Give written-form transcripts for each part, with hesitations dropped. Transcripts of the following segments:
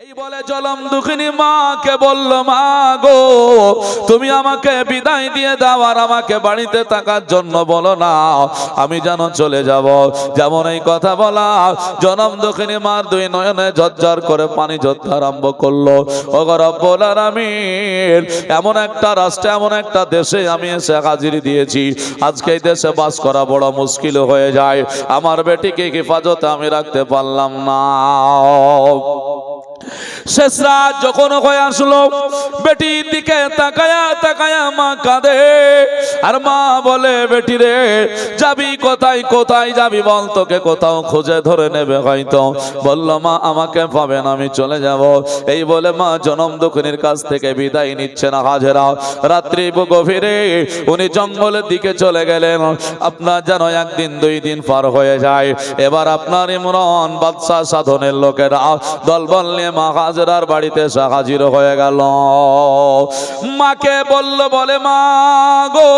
এই বলে জলম দুঃখিনী মাকে বলল, মা গো তুমি আমাকে বিদায় দিয়ে দাও, আর আমাকে বাড়িতে থাকার জন্য বলো না, আমি যেন চলে যাব। যেমন এই কথা বলা, জনম দুঃখিনী মার দুই নয়নে ঝরঝর করে পানি ঝরতে আরম্ভ করলো। ওগো রব্বুল আলামিন, এমন একটা রাষ্ট্রে, এমন একটা দেশে আমি এসে হাজিরি দিয়েছি, আজকে এই দেশে বাস করা বড় মুশকিল হয়ে যায়। আমার বেটিকে হেফাজতে আমি রাখতে পারলাম না। শেষ রাত যখন হয়ে আসলো, বেটির দিকে তাকায়া তাকায়া মা কাঁদে, আর মা বলে, বেটি রে যাবি কোথায়, কোথায় যাবি বল, তোকে কোথাও খুঁজে ধরে নেবে হয়তো। বলল, মা আমাকে পাবেন, আমি চলে যাব। এই বলে মা জনম দুঃখিনীর কাছ থেকে বিদায় নিচ্ছে না হাজেরা। রাত্রি গভীরে উনি জঙ্গলের দিকে চলে গেলেন। আপনার যেন একদিন দুই দিন পার হয়ে যায়। এবার আপনার ইমরান বাদশাহ সাধনের লোকেরা দলবল নিয়ে মা হাজেরার বাড়িতে এসে হাজির হয়ে গেল। মাকে বলল, বলে মা গো,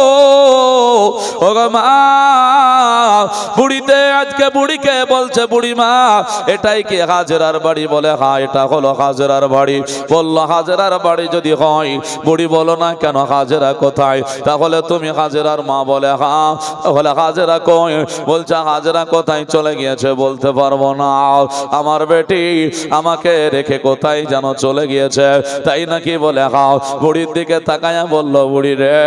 ও গো মা, বুড়িতে আজকে বুড়িকে বলছে, বুড়ি মা এটাই কি হাজেরার বাড়ি? বলে হ্যাঁ, এটা হলো হাজেরার বাড়ি। বলল, হাজেরার বাড়ি যদি হয়, বুড়ি বলো না কেন হাজেরা কোথায়? তাহলে তুমি হাজেরার মা? বলে হ্যাঁ। তাহলে হাজেরা কই? বলছে হাজেরা কোথায় চলে গিয়েছে বলতে পারবো না, আমার বেটি আমাকে রেখে কোথায় যেন চলে গিয়েছে, তাই নাকি? বলে হ্যাঁ। বুড়ির দিকে তাকায়া বলল, বুড়ি রে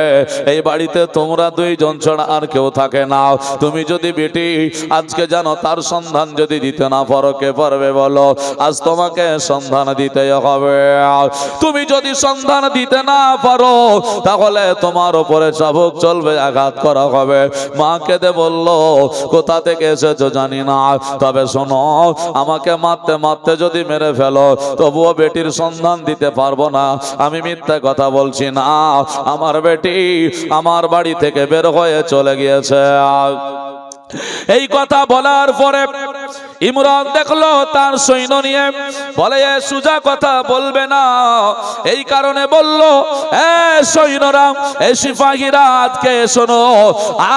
এই বাড়িতে তোমরা দুইজন ছাড়া আর কেউ থাকে না, তুমি যদি বেটি আজকে জানো তার সন্ধান যদি দিতে না পারো, কে পারবে বলো? আজ তোমাকে সন্ধান দিতে হবে। তুমি যদি সন্ধান দিতে না পারো, তাহলে তোমার উপরে চাবুক চলবে, আঘাত করা হবে। মা কেঁদে বলল, কোথা থেকে এসেছো জানি না, তবে শোনো, আমাকে মারতে মারতে যদি মেরে ফেলো, তবুও বেটির সন্ধান দিতে পারবো না। আমি মিথ্যা কথা বলছি না, আমার বেটি আমার বাড়ি থেকে বের হয়ে চলে গিয়েছে। এই কথা বলার পরে ইমরান দেখলো তার সৈন্য নিয়ে, বলে এ সুজা কথা বলবে না, এই কারণে বলল, এ সৈন্যরা, এ সিপাহীরা, আজকে শোনো,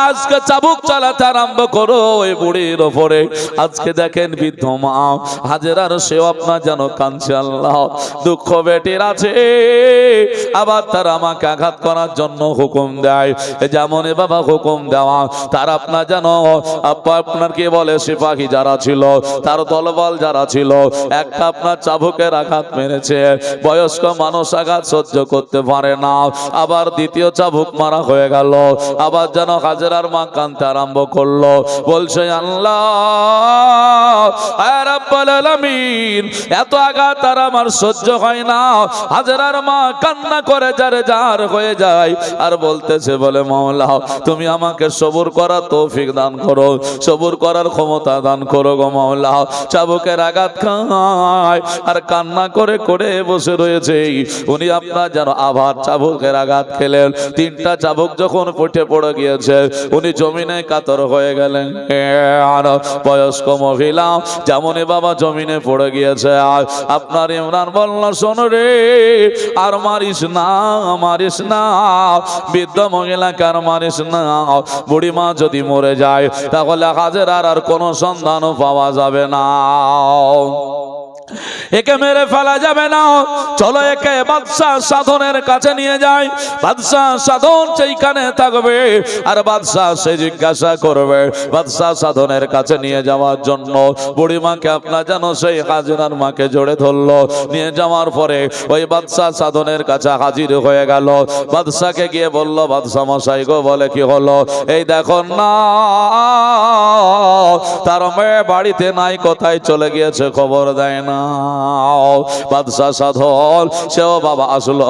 আজকে চাবুক চালাতে আরম্ভ করো এই বুড়ির ওপরে। আজকে দেখেন বৃদ্ধ মা হাজেরার সেও আপনার যেন কাঁদছে। আল্লাহ, দুঃখ বেটির আছে, আবার তারা আমাকে আঘাত করার জন্য হুকুম দেয়। যেমন বাবা হুকুম দেওয়া, তার আপনার যেন আপনার কি বলে সিপাহী যারা ছিল, তার দলবল যারা ছিল, একটা আপনার চাবুকের আঘাত মেরেছে। বয়স্ক মানুষ আঘাত সহ্য করতে পারে না, আবার দ্বিতীয় চাবুক মারা হয়ে গেল। আবার যেন হাজেরার মা কাঁদতে আরম্ভ করলো, বলছে, আল্লাহ রাব্বুল আলামিন, এত আঘাত আর আমার সহ্য হয় না। হাজেরার মা কান্না করে যারে যার হয়ে যায়, আর বলতেছে, বলে মাওলা তুমি আমাকে সবুর করার তৌফিক দান করো, সবুর করার ক্ষমতা দান করো গো মাওলা। চাবুকের আঘাত খায় আর কান্না করে করে বসে রয়েছে। উনি আপনার যেন আবার চাবুকের আঘাত খেলেন। তিনটা চাবুক যখন পড়ে পড়ে গিয়েছে, উনি জমিনে কাতর হয়ে গেলেন। আর বয়স্ক মহিলা যেমনই বাবা জমিনে পড়ে গিয়েছে, আর আপনার ইমরান বলল, শোন রে, আর মারিস না, মারিস না, বৃদ্ধ মহিলাকে আর মারিস না। বুড়ি মা যদি মরে যায়, তাহলে হাজেরার আর কোনো সন্ধানও পাওয়া যাবে না, একে মেরে ফেলা যাবে না। চলো একে বাদশাহ সাধনের কাছে নিয়ে যাই। বাদশাহ সাধন সেইখানে থাকবে, আর বাদশাহ সে জিজ্ঞাসা করবে। বাদশাহ সাধনের কাছে নিয়ে যাওয়ার জন্য বুড়িমাকে আপনার যেন সেই হাজেরার মাকে জড়ে ধরলো। নিয়ে যাওয়ার পরে ওই বাদশাহ সাধনের কাছে হাজির হয়ে গেল। বাদশাকে গিয়ে বলল, বাদশাহ মশাই গো, বলে কি হলো? এই দেখো না, তার মেয়ে বাড়িতে নাই, কোথায় চলে গিয়েছে খবর দেয় না। বাদশাহ সাধন সেও বাবা আসলো,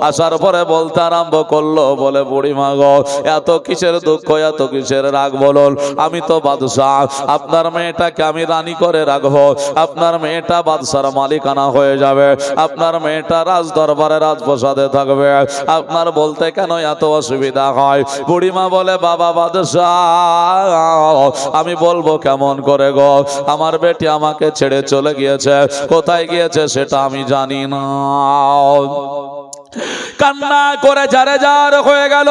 আসার পরে বলতে আরম্ভ করলো, বলে বুড়িমা গো, এত কিসের দুঃখ, এত কিসের রাগ বলুন? আমি তো বাদশাহ, আপনার মেয়েটাকে আমি রানী করে রাখবো, আপনার মেয়েটা বাদশার মালিকানা হয়ে যাবে, আপনার মেয়েটা রাজ দরবারে রাজপ্রাসাদে থাকবে, আপনার বলতে কেন এত অসুবিধা হয়? বুড়িমা বলে, বাবা বাদশাহ, আমি বলবো কেমন করে গো? আমার বেটি আমাকে ছেড়ে চলে গিয়েছে, কোথায় গিয়েছে সেটা আমি জানি না। কান্না করে যারে যার হয়ে গেল,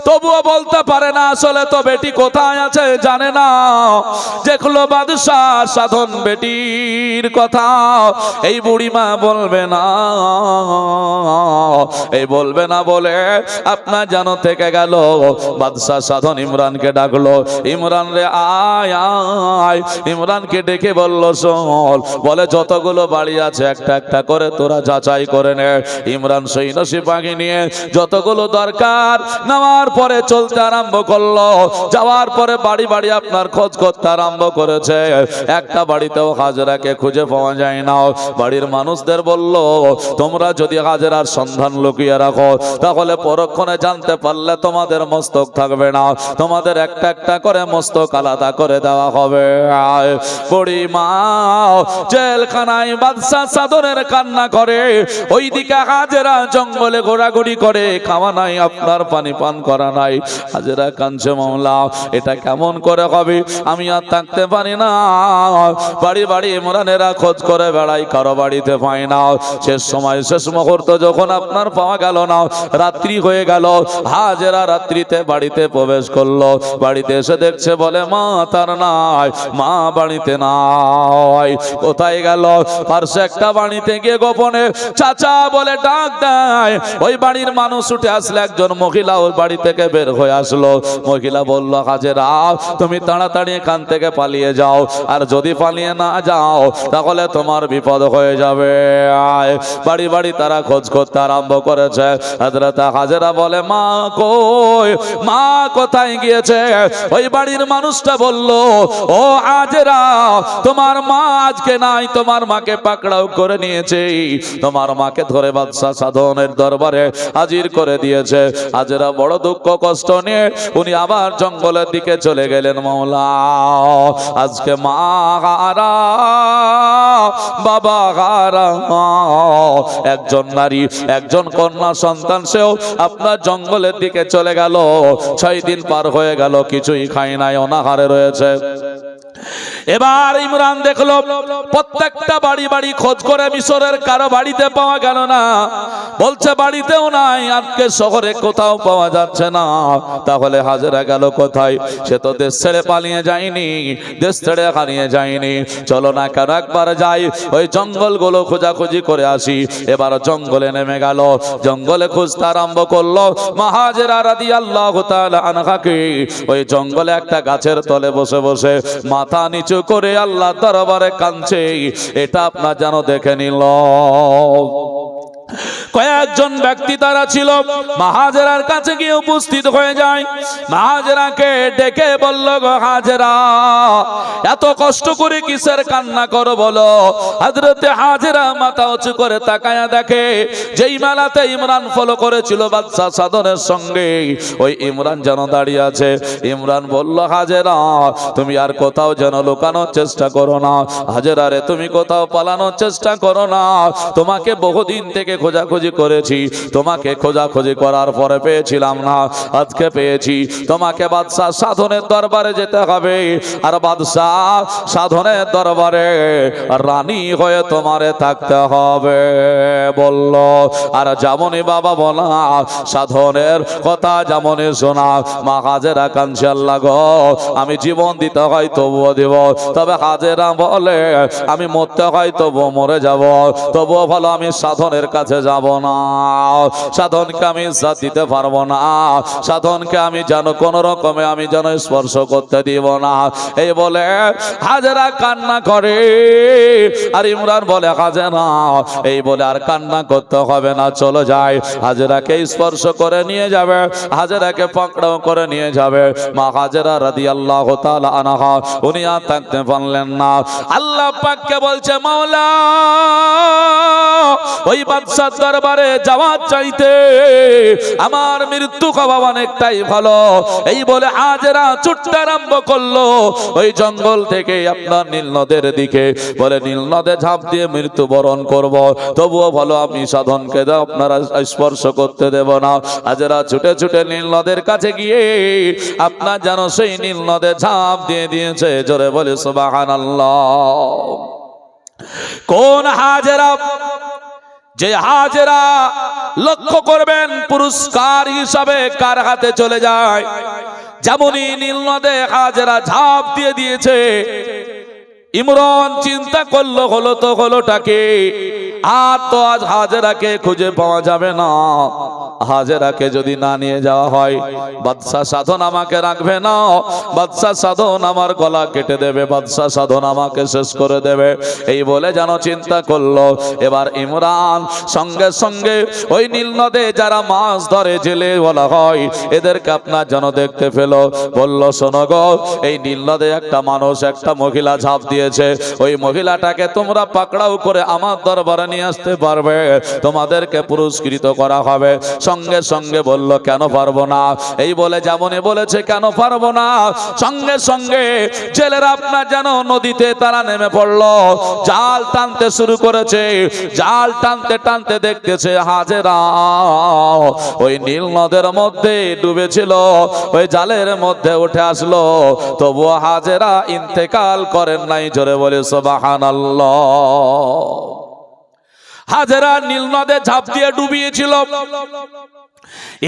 তবুও বলতে পারে না আসলে তো বেটি কোথায় আছে জানে না। দেখলো বাদশাহ সাধন বেটির কথা এই বুড়িমা বলবে না, এই বলবে না বলে আপনার যেন থেকে গেল। বাদশাহ সাধন ইমরানকে ডাকলো, ইমরান রে আয় আয়। ইমরানকে ডেকে বলল শোন, বলে যতগুলো বাড়ি আছে একটা একটা করে তোরা যাচাই করে নে। ইমরান সৈন্য সিপাহী নিয়ে যতগুলো দরকার নেওয়ার পরে চলতে আরম্ভ করলো। যাওয়ার পরে বাড়ি বাড়ি আপনার খোঁজ করতে আরম্ভ করেছে। একটা বাড়িতেও হাজেরাকে খুঁজে পাওয়া যায় না। বাড়ির মানুষদের বলল, তোমরা যদি হাজেরার সন্ধান লুকিয়ে রাখো তাহলে পরক্ষণে জানতে পারলে তোমাদের মস্তক থাকবে না, তোমাদের একটা একটা করে মস্তক আলাদা করে দেওয়া হবে। বুড়ি মা জেলখানায় বাদশাহ সাধনের কান্না করে, ওইদিকে হাজেরা জঙ্গলে ঘোরাঘুরি করে, খাওয়া নাই আপনার পানি পান করা নাই। হাজেরা কাঁদছে, মাওলা এটা কেমন করে হবে, আমি আর থাকতে পারি না। বাড়ি বাড়ি ইমরানেরা খোঁজ করে বেড়াই, কারো বাড়িতে পাই না। শেষ সময় শেষ মুহূর্ত যখন আপনার পাওয়া গেল না, রাত্রি হয়ে গেল। হাজেরা রাত্রিতে বাড়িতে প্রবেশ করলো। বাড়িতে এসে দেখছে, বলে মা তার নাই, মা বাড়িতে নাই। কোথায় গেল? পার্শ্বে একটা বাড়িতে গিয়ে গোপনে চাচা বলে ডাক দেয়। ওই বাড়ির মানুষ উঠে আসলে একজন মহিলা ওই বাড়ি থেকে বের হয়ে আসলো। মহিলা বলল, হাজেরা তুমি তাড়াতাড়ি এখান থেকে পালিয়ে যাও, আর যদি পালিয়ে না যাও তাহলে তোমার বিপদ হয়ে যাবে। বাড়ি বাড়ি তারা খোঁজ করতে আরম্ভ করেছে। হযরত হাজেরা বলে, মা কই, মা কোথায় গিয়েছে? ওই বাড়ির মানুষটা বলল, ও হাজেরা তোমার মা আজকে নাই, তোমার মাকে পাকড়াও করে নিয়েছে, তোমার মাকে ধরে বাদশাহ সাধনের দরবারে হাজির করে দিয়েছে। হাজেরা বড় দুঃখ কষ্ট নিয়ে উনি আবার জঙ্গলের দিকে চলে গেলেন। মাওলা আজকে মা হারা, বাবা হারা, একজন নারী একজন কন্যা সন্তান, সেও আপনার জঙ্গলের দিকে চলে গেল। 6 দিন পার হয়ে গেল, কিছুই খায় নাই, অনাহারে রয়েছে। এবার ইমরান দেখলো প্রত্যেকটা বাড়ি বাড়ি খোঁজ করে মিশরের কারো বাড়িতে পাওয়া গেল না। বলছে বাড়িতেও নাই, আজকে শহরে কোথাও পাওয়া যাচ্ছে না। তাহলে হাজেরা গেল কোথায়? সে তো দেশ ছেড়ে পালিয়ে যায়নি, দেশ ছেড়ে হারিয়ে যায়নি। চলো না কেন একবার যাই, ওই জঙ্গলগুলো খোঁজাখুঁজি করে আসি। এবার জঙ্গলে নেমে গেল, জঙ্গলে খুঁজতে আরম্ভ করলো। মা হাজেরা রাদিয়াল্লাহু তাআলা আনহাকে ওই জঙ্গলে একটা গাছের তলে বসে বসে মাথা নিচু করে আল্লাহ দরবারে কাঁদছে। এটা আপনার যেন দেখে নিল। কয়েকজন ব্যক্তি তারা ছিল, মা হাজেরার কাছে গিয়ে উপস্থিত হয়ে যায়। মা হাজেরাকে ডেকে বলল, গো হাজেরা এত কষ্ট করে কিসের কান্না করো বলো? হযরতে হাজেরা মাথা উঁচু করে তাকায়া দেখে, যেই মেলাতে ইমরান ফলো করেছিল বাদশাহ সাধনের সঙ্গে, ওই ইমরান যেন দাঁড়িয়ে আছে। ইমরান বলল, হাজেরা তুমি আর কোথাও যেন লুকানোর চেষ্টা করো না, হাজেরা রে তুমি কোথাও পালানোর চেষ্টা করো না। তোমাকে বহুদিন থেকে খোঁজাখুঁজি করেছি, তোমাকে খোঁজাখুঁজি করার পরে পেয়েছিলাম না, আজকে পেয়েছি। তোমাকে বাদশাহ সাধনের দরবারে যেতে হবে, আর বাদশাহ সাধনের দরবারে রানী হয়ে তোমারে থাকতে হবে বলল। আর যেমনই বাবা বলা সাধনের কথা যেমনই শোনা, মা হাজেরা কাঁদছে, আল্লাহ গো আমি জীবন দিতে হয় তবুও দেব। তবে হাজেরা বলে, আমি মরতে হয় তবুও মরে যাব, তবুও ভালো আমি সাধনের কাছে যাব না। সাধনকে আমি সাথ দিতে পারবো না, সাধনকে আমি যেন কোন রকমে আমি যেন স্পর্শ করতে দিব না। এই বলে হাজেরা কান্না করে। আর ইমরান বলে, হাজেরা এই বলে আর কান্না করতে হবে না, চলো যাই। হাজেরাকে স্পর্শ করে নিয়ে যাবে, হাজেরাকে পাকড়াও করে নিয়ে যাবে। মা হাজেরা রাদিয়াল্লাহু তাআলা আনহা উনি আর থাকতে পারলেন না। আল্লাহ পাককে বলছে, মাওলা ওই বাদশার দরবারে যাওয়ার চাইতে আমার মৃত্যু হওয়া অনেকটাই ভালো। এই বলে হাজেরা ছুটতে আরম্ভ করলো ওই জঙ্গল থেকে আপনার নীল নদের দিকে। বলে নীল নদে ঝাঁপ দিয়ে মৃত্যুবরণ করব, তবুও ভালো আমি সাধনকে আপনারা স্পর্শ করতে দেব না। হাজেরা ছুটে ছুটে নীল নদের কাছে গিয়ে আপনার যেন সেই নীল নদে ঝাঁপ দিয়ে দিয়েছে। জোরে বলে সুবহানাল্লাহ। কোন হাজেরা? যে হাজেরা লক্ষ্য করবেন পুরস্কার হিসাবে কার হাতে চলে যায়। যেমনই নীল নদে হাজেরা ঝাঁপ দিয়ে দিয়েছে, ইমরান চিন্তা করলো হলো তো হলোটাকে, আর তো আজ হাজেরাকে খুঁজে পাওয়া যাবে না। হাজেরাকে যদি না নিয়ে যাওয়া হয়, বাদশা সাধন আমাকে রাখবে না, বাদশা সাধন আমার গলা কেটে দেবে, বাদশা সাধন আমাকে শেষ করে দেবে। এই বলে যেন চিন্তা করলো। এবার ইমরান সঙ্গে সঙ্গে ওই নীল নদে যারা মাছ ধরে জেলে বলা হয়, এদেরকে আপনার যেন দেখতে পেল। বলল, শোনো গো, এই নীল নদে একটা মানুষ, একটা মহিলা ঝাঁপ দিয়েছে, ওই মহিলাটাকে তোমরা পাকড়াও করে আমার দরবারে নিয়ে আসতে পারবে, তোমাদেরকে পুরস্কৃত করা হবে। সঙ্গে সঙ্গে বলল, কেন পারবো না। এই বলে যেমনই বলেছে কেন পারবো না, সঙ্গে সঙ্গে জেলেরা আপনার যেন নদীতে তারা নেমে পড়লো, জাল টানতে শুরু করেছে। জাল টানতে টানতে দেখতেছে হাজেরা ওই নীল নদের মধ্যে ডুবেছিল, ওই জালের মধ্যে উঠে আসলো। তবুও হাজেরা ইন্তেকাল করেন নাই। জোরে বলে সুবহানাল্লাহ। হাজেরা নীল নদে ঝাঁপ দিয়ে ডুবিয়েছিল,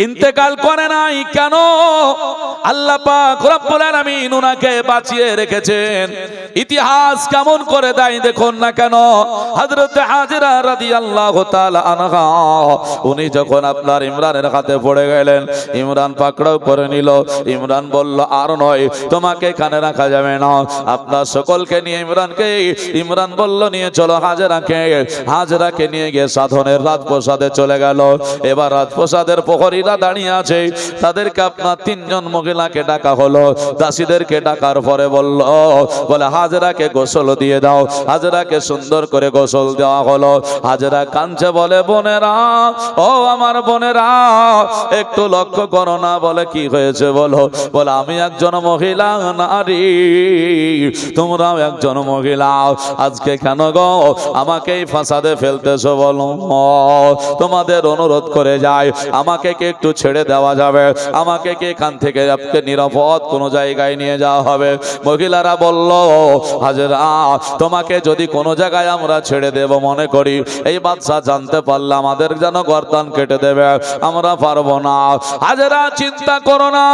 ইন্তেকাল করে নাই। কেন? আল্লাহ পাক রব্বুল আলামিন উনাকে বাঁচিয়ে রেখেছেন। ইতিহাস কেমন করে দেয় দেখুন না কেন। হযরত হাজেরা রাদিয়াল্লাহু তাআলা আনহা, উনি যখন আপনার ইমরানের হাতে পড়ে গেলেন, ইমরান পাকড়াও করে নিল। ইমরান বলল, আর নয়, তোমাকে এখানে রাখা যাবে না, আপনার সকলকে নিয়ে ইমরান বলল, নিয়ে চলো হাজেরাকে। হাজেরাকে নিয়ে গিয়ে সাধনের রাজপ্রাসাদে চলে গেল। এবার রাজপ্রাসাদের প্রহরীরা দাঁড়িয়ে আছে, তাদেরকে আপনার তিনজন মহিলাকে ডাকা হলো। দাসীদেরকে ডাকার পরে বলে হাজেরাকে গোসল দিয়ে দাও। হাজেরাকে সুন্দর করে গোসল দেওয়া হলো। হাজেরা কাঁদছে, বলে, বোনেরা, ও আমার বোনেরা, একটু লক্ষ্য করো না। বলে, কি হয়েছে বলো। বলে, আমি একজন মহিলা নারী, তোমরাও একজন মহিলা, আজকে কেন গো আমাকে এই ফাসাদে ফেলতেছো বলো। তোমাদের অনুরোধ করে যায়, আমাকে কি একটু ছেড়ে দেওয়া যাবে? আমাকে কি এখান থেকে আপনি নিরাপদ কোনো জায়গায় নিয়ে যাওয়া হবে? মহিলারা বলল, হাজেরা, তোমাকে যদি কোনো জায়গায় আমরা ছেড়ে দেব মনে করি, এই বাদশা জানতে পারলে আমাদের যেন গর্দান কেটে দেবে, আমরা পারবো না। হাজেরা, চিন্তা করো না,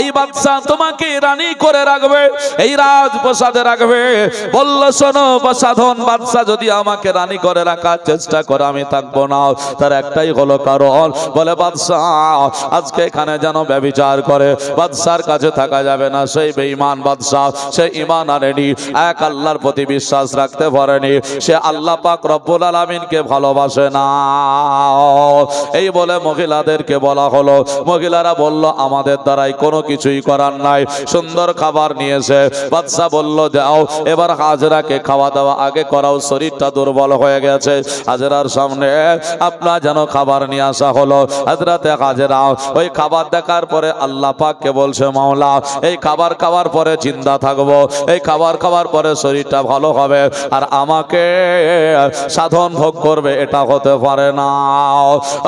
এই বাদশা তোমাকে রানী করে রাখবে, এই রাজপ্রাসাদে রাখবে। বলল, শোনো সাধন, বাদশা যদি আমাকে রানী করে রাখার চেষ্টা করে আমি থাকবো না। তার একটাই হলো কারণ, বলে, বাদশা আজকে এখানে যেন ব্যভিচার করে, বাদশার কাছে থাকা যাবে না। সেই বেঈমান বাদশা, সে ঈমান আনেনি, এক আল্লাহর প্রতি বিশ্বাস রাখতে পারেনি, সে আল্লাহ পাক রব্বুল আলামিনকে ভালোবাসে না। এই বলে মহিলাদেরকে বলা হলো। মহিলারা বলল, আমাদের দ্বারাই কোনো কিছুই করার নাই। সুন্দর খাবার নিয়েছে। বাদশা বলল, যাও এবার হাজেরাকে খাওয়া দাওয়া আগে করাও, শরীরটা দুর্বল হয়ে গেছে। হাজেরার সামনে আপনার যেন খাবার নিয়ে আসা হলো। হযরতে হাজেরা ওই খাবার দেখার পরে আল্লাহ পাককে বলছে, মাওলা, এই খাবার খাওয়ার পরে জিন্দা থাকবো, এই খাবার খাওয়ার পরে শরীরটা ভালো হবে, আর আমাকে সাধন ভোগ করবে, এটা হতে পারে না।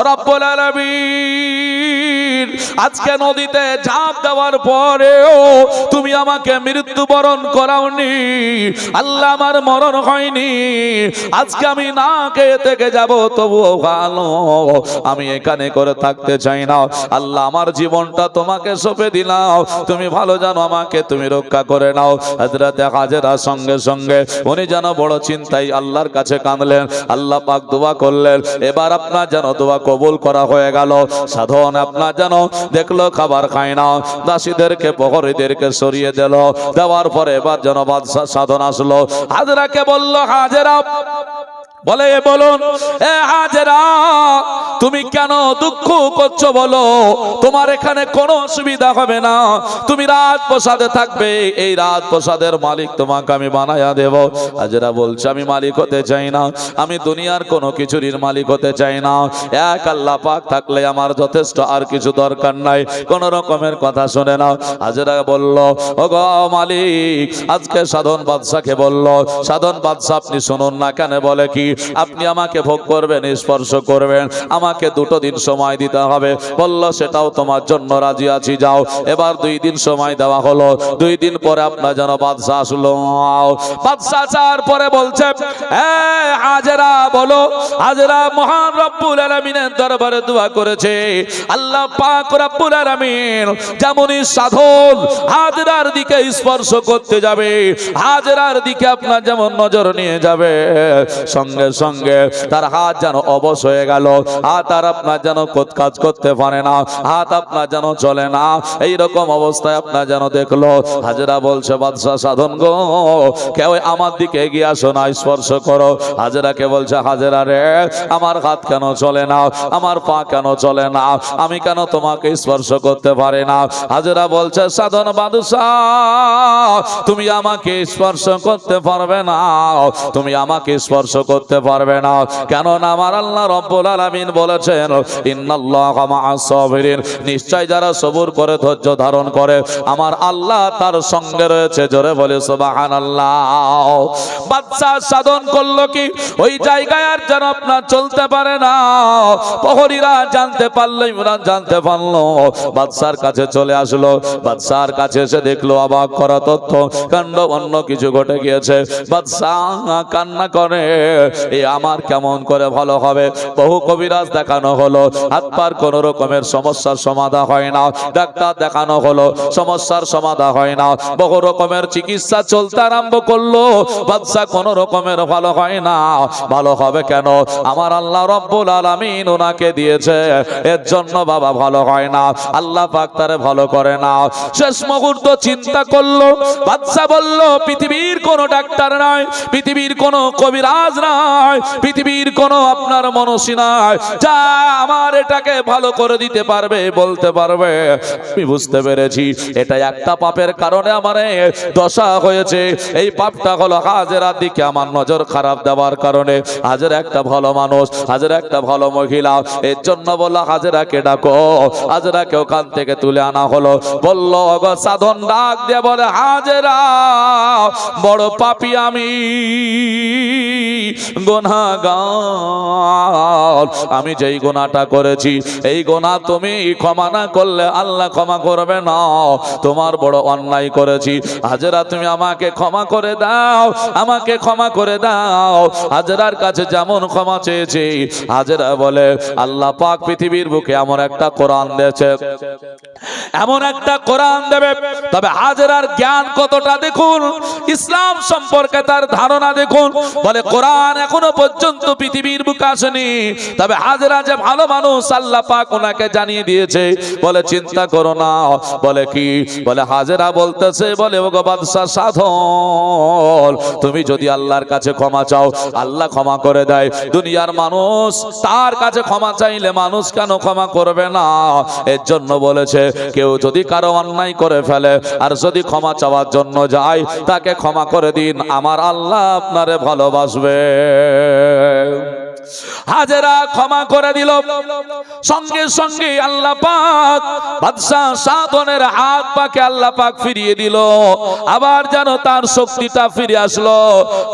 রব্বুল আলামিন, আজকে নদীতে ঝাঁপ দেওয়ার পরেও তুমি আমাকে মৃত্যুবরণ করাওনি, আল্লাহ, আমার মরণ হয়নি। আজকে আমি না খেয়ে থেকে যাব, তবুও ভালো, আমি এখানে করে থাকতে চাই না। আল্লাহ, আমার জীবনটা তোমাকে সঁপে দিলাম, তুমি ভালো জানো, আমাকে তুমি রক্ষা করে নাও। হযরতে হাজেরা সঙ্গে সঙ্গে উনি যেন বড় চিন্তায় আল্লাহর কাছে কাঁদলেন। আল্লাহ পাক দোয়া করলেন। এবার আপনার যেন দোয়া কবুল করা হয়ে গেল। সাধন আপনার যেন দেখলো খাবার খায় না, দাসীদেরকে প্রহরীদেরকে সরিয়ে দিল। দেওয়ার পরে এবার যেন বাদশা সাধন আসলো। হাজেরাকে বলল, হাজেরা, বলে, বলুন, এ হাজেরা, তুমি কেন দুঃখ করছো বলো? তোমার এখানে কোনো অসুবিধা হবে না, তুমি রাজপ্রাসাদে থাকবে, এই রাজপ্রাসাদের মালিক তোমাকে আমি বানায়া দেব। হাজেরা বলছে, আমি মালিক হতে চাই না, আমি দুনিয়ার কোনো কিছুরই মালিক হতে চাই না, এক আল্লাহ পাক থাকলে আমার যথেষ্ট, আর কিছু দরকার নাই। কোন রকমের কথা শুনে না। হাজেরা বলল, ও গো মালিক, আজকে সাধন বাদশাকে বলল, সাধন বাদশা আপনি শুনুন না কেন। বলে, কি আপনি আমাকে ভোগ করবেন, স্পর্শ করবেন, আমার আমাকে 2 দিন সময় দিতে হবে। বলল সেটাও তোমার জন্য রাজি আছি, যাও। এবার 2 দিন সময় দেওয়া হলো। 2 দিন পরে আপনার যেন বাদশা আসলো। বাদশা আসার পরে বলছে, হাজেরা বলো। হাজেরা মহান রব্বুল আলামিনের দরবারে দোয়া করেছে, আল্লাহ পাক রব্বুল আলামিন যেমনই সাধন হাজেরার দিকে স্পর্শ করতে যাবে, হাজেরার দিকে আপনার যেমন নজর নিয়ে যাবে, সঙ্গে সঙ্গে তার হাত যেন অবশ হয়ে গেল, হাত আর আপনার যেন কাজ করতে পারে না, হাত আপনার যেন চলে না, এইরকম অবস্থায় আপনার যেন দেখলো। হাজেরা বলছে, বাদশাহ সাধন গো, কেউ আমার দিকে এগিয়ে আসো না, স্পর্শ করো। হাজেরাকে বলছে, হাজেরা রে, আমার হাত কেন চলে না, আমার পা কেন চলে না, আমি কেন তোমাকে স্পর্শ করতে পারি না? হাজেরা বলছে, সাধন বাদশাহ, তুমি আমাকে স্পর্শ করতে পারবে না, তুমি আমাকে স্পর্শ করতে পারবে না। কেননা আমার আল্লাহ রব্বুল আলামিন বলেছেন, ইন্নাল্লাহা মা'আস সাবিরিন, নিশ্চয় যারা সবুর করে ধৈর্য ধারণ করে আমার আল্লাহ তার সঙ্গে রয়েছে। জোরে বলে সুবহানাল্লাহ। বাদশা সাধন করলো কি, ওই জায়গায় আর যেন আপনার চলতে পারে না। প্রহরীরা জানতে পারলো, ইমরান জানতে পারলো, বাদশার কাছে চলে আসলো। বাদশার কাছে এসে দেখলো অবাক করা তথ্য, কাণ্ড অন্য কিছু ঘটে গিয়েছে। বাদশা কান্না করে, এ আমার কেমন করে ভালো হবে? বহু কবিরাজ দেখানো হলো, হাত পার কোন রকমের সমস্যার সমাধান হয় না, ডাক্তার দেখানো হলো, সমস্যার সমাধান হয় না, বহু রকমের চিকিৎসা চলতে আরম্ভ করলো, বাদশা কোন রকমের ভালো হয় না। ভালো হবে কেন? আমার আল্লাহ রব্বুল আলামিন ওনাকে দিয়েছে, এর জন্য বাবা ভালো হয় না, আল্লাহ পাক তারে ভালো করে না। শেষ মুহূর্ত চিন্তা করলো, বাদশা বলল, পৃথিবীর কোন ডাক্তার নাই, পৃথিবীর কোন কবিরাজ নাই, পৃথিবীর কোন আপনার মনসী নাই যা আমার এটাকে ভালো করে দিতে পারবে, বলতে পারবে। আমি বুঝতে পেরেছি এটা একটা পাপের কারণে আমার দশা হয়েছে। এই পাপটা হলো হাজেরার দিকে আমার নজর খারাপ দেওয়ার কারণে। হাজেরা একটা ভালো মানুষ, হাজেরা একটা ভালো মহিলা, এর জন্য বললো হাজেরাকে ডাকো। হাজেরাকে ওখান থেকে তুলে আনা হলো। বললো, সাধন ডাক দিয়ে বলে, হাজেরা, বড় পাপী আমি, গুনাহগার। আমি যেই গুনাহটা করেছি, এই গুনাহ তুমি ক্ষমা না করলে আল্লাহ ক্ষমা করবে না। তোমার বড় অন্যায় করেছি, হাজেরা তুমি আমাকে ক্ষমা করে দাও, আমাকে ক্ষমা করে দাও। হাজেরার কাছে যেমন ক্ষমা চেয়েছি, হাজেরা বলে, আল্লাহ পাক পৃথিবীর বুকে এমন একটা কোরআন দিয়েছে, এমন একটা কোরআন দেবে। তবে হাজেরার জ্ঞান কতটা দেখুন, ইসলাম সম্পর্কে তার ধারণা দেখুন। বলে, কোরআন এখনো পর্যন্ত পৃথিবীর বুকে আসেনি, তবে হাজেরা যে ভালো মানুষ আল্লাহ পাক ওনাকে জানিয়ে দিয়েছে। বলে, চিন্তা করো না। বলে কি? বলে, হাজেরা বলতেছে, বলে, ওগো বাদশা সাধন, তুমি যদি আল্লাহর কাছে ক্ষমা চাও, আল্লাহ ক্ষমা করে দেয়। দুনিয়ার মানুষ তার কাছে ক্ষমা চাইলে মানুষ কেন ক্ষমা করবে না? এর জন্য বলেছে, কেউ যদি কারো অন্যায় করে ফেলে আর যদি ক্ষমা চাওয়ার জন্য যায়, তাকে ক্ষমা করে দিন, আমার আল্লাহ আপনারে ভালোবাসবে। হাজেরা ক্ষমা করে দিল। সঙ্গে সঙ্গে আল্লাহ পাক বাদশা সাধনের হাত পাকে আল্লাহ পাক ফিরিয়ে দিল। আবার যেন তার শক্তিটা ফিরে আসলো।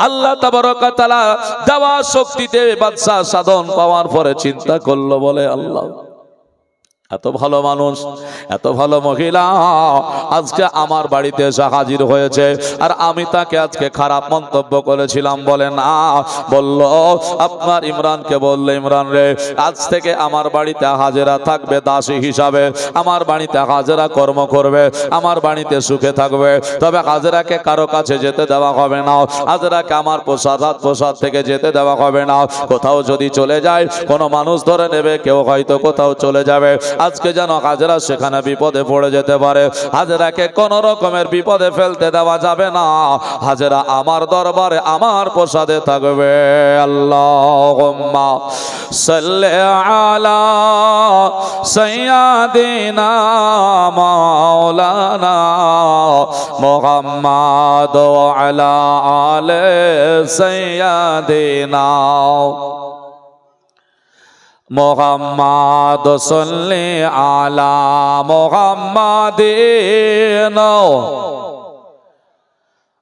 আল্লাহ তাবারক ওয়া তাআলা দেওয়া শক্তিতে বাদশা সাধন পাওয়ার পরে চিন্তা করলো, বলে, আল্লাহ, এত ভালো মানুষ, এত ভালো মহিলা আজকে আমার বাড়িতে এসে হাজির হয়েছে, আর আমি তাকে আজকে খারাপ মন্তব্য করেছিলাম। বলে, না। বলল, আপনার ইমরানকে বললে, ইমরান রে, আজ থেকে আমার বাড়িতে হাজেরা থাকবে দাসী হিসাবে, আমার বাড়িতে হাজেরা কর্ম করবে, আমার বাড়িতে সুখে থাকবে। তবে হাজেরাকে কারো কাছে যেতে দেওয়া হবে না, হাজেরাকে আমার প্রসাদ থেকে যেতে দেওয়া হবে না। কোথাও যদি চলে যায়, কোনো মানুষ ধরে নেবে, কেউ হয়তো কোথাও চলে যাবে, আজকে যেন হাজেরা সেখানে বিপদে পড়ে যেতে পারে। হাজেরাকে কোন রকমের বিপদে ফেলতে দেওয়া যাবে না। হাজেরা আমার দরবারে আমার প্রসাদে থাকবে। আল্লাহুম্মা সাল্লি আলা সাইয়্যিদিনা মাওলানা মুহাম্মাদ ওয়া আলা আলি সাইয়্যিদিনা মুহাম্মাদ সাল্লি আলা মুহাম্মাদিন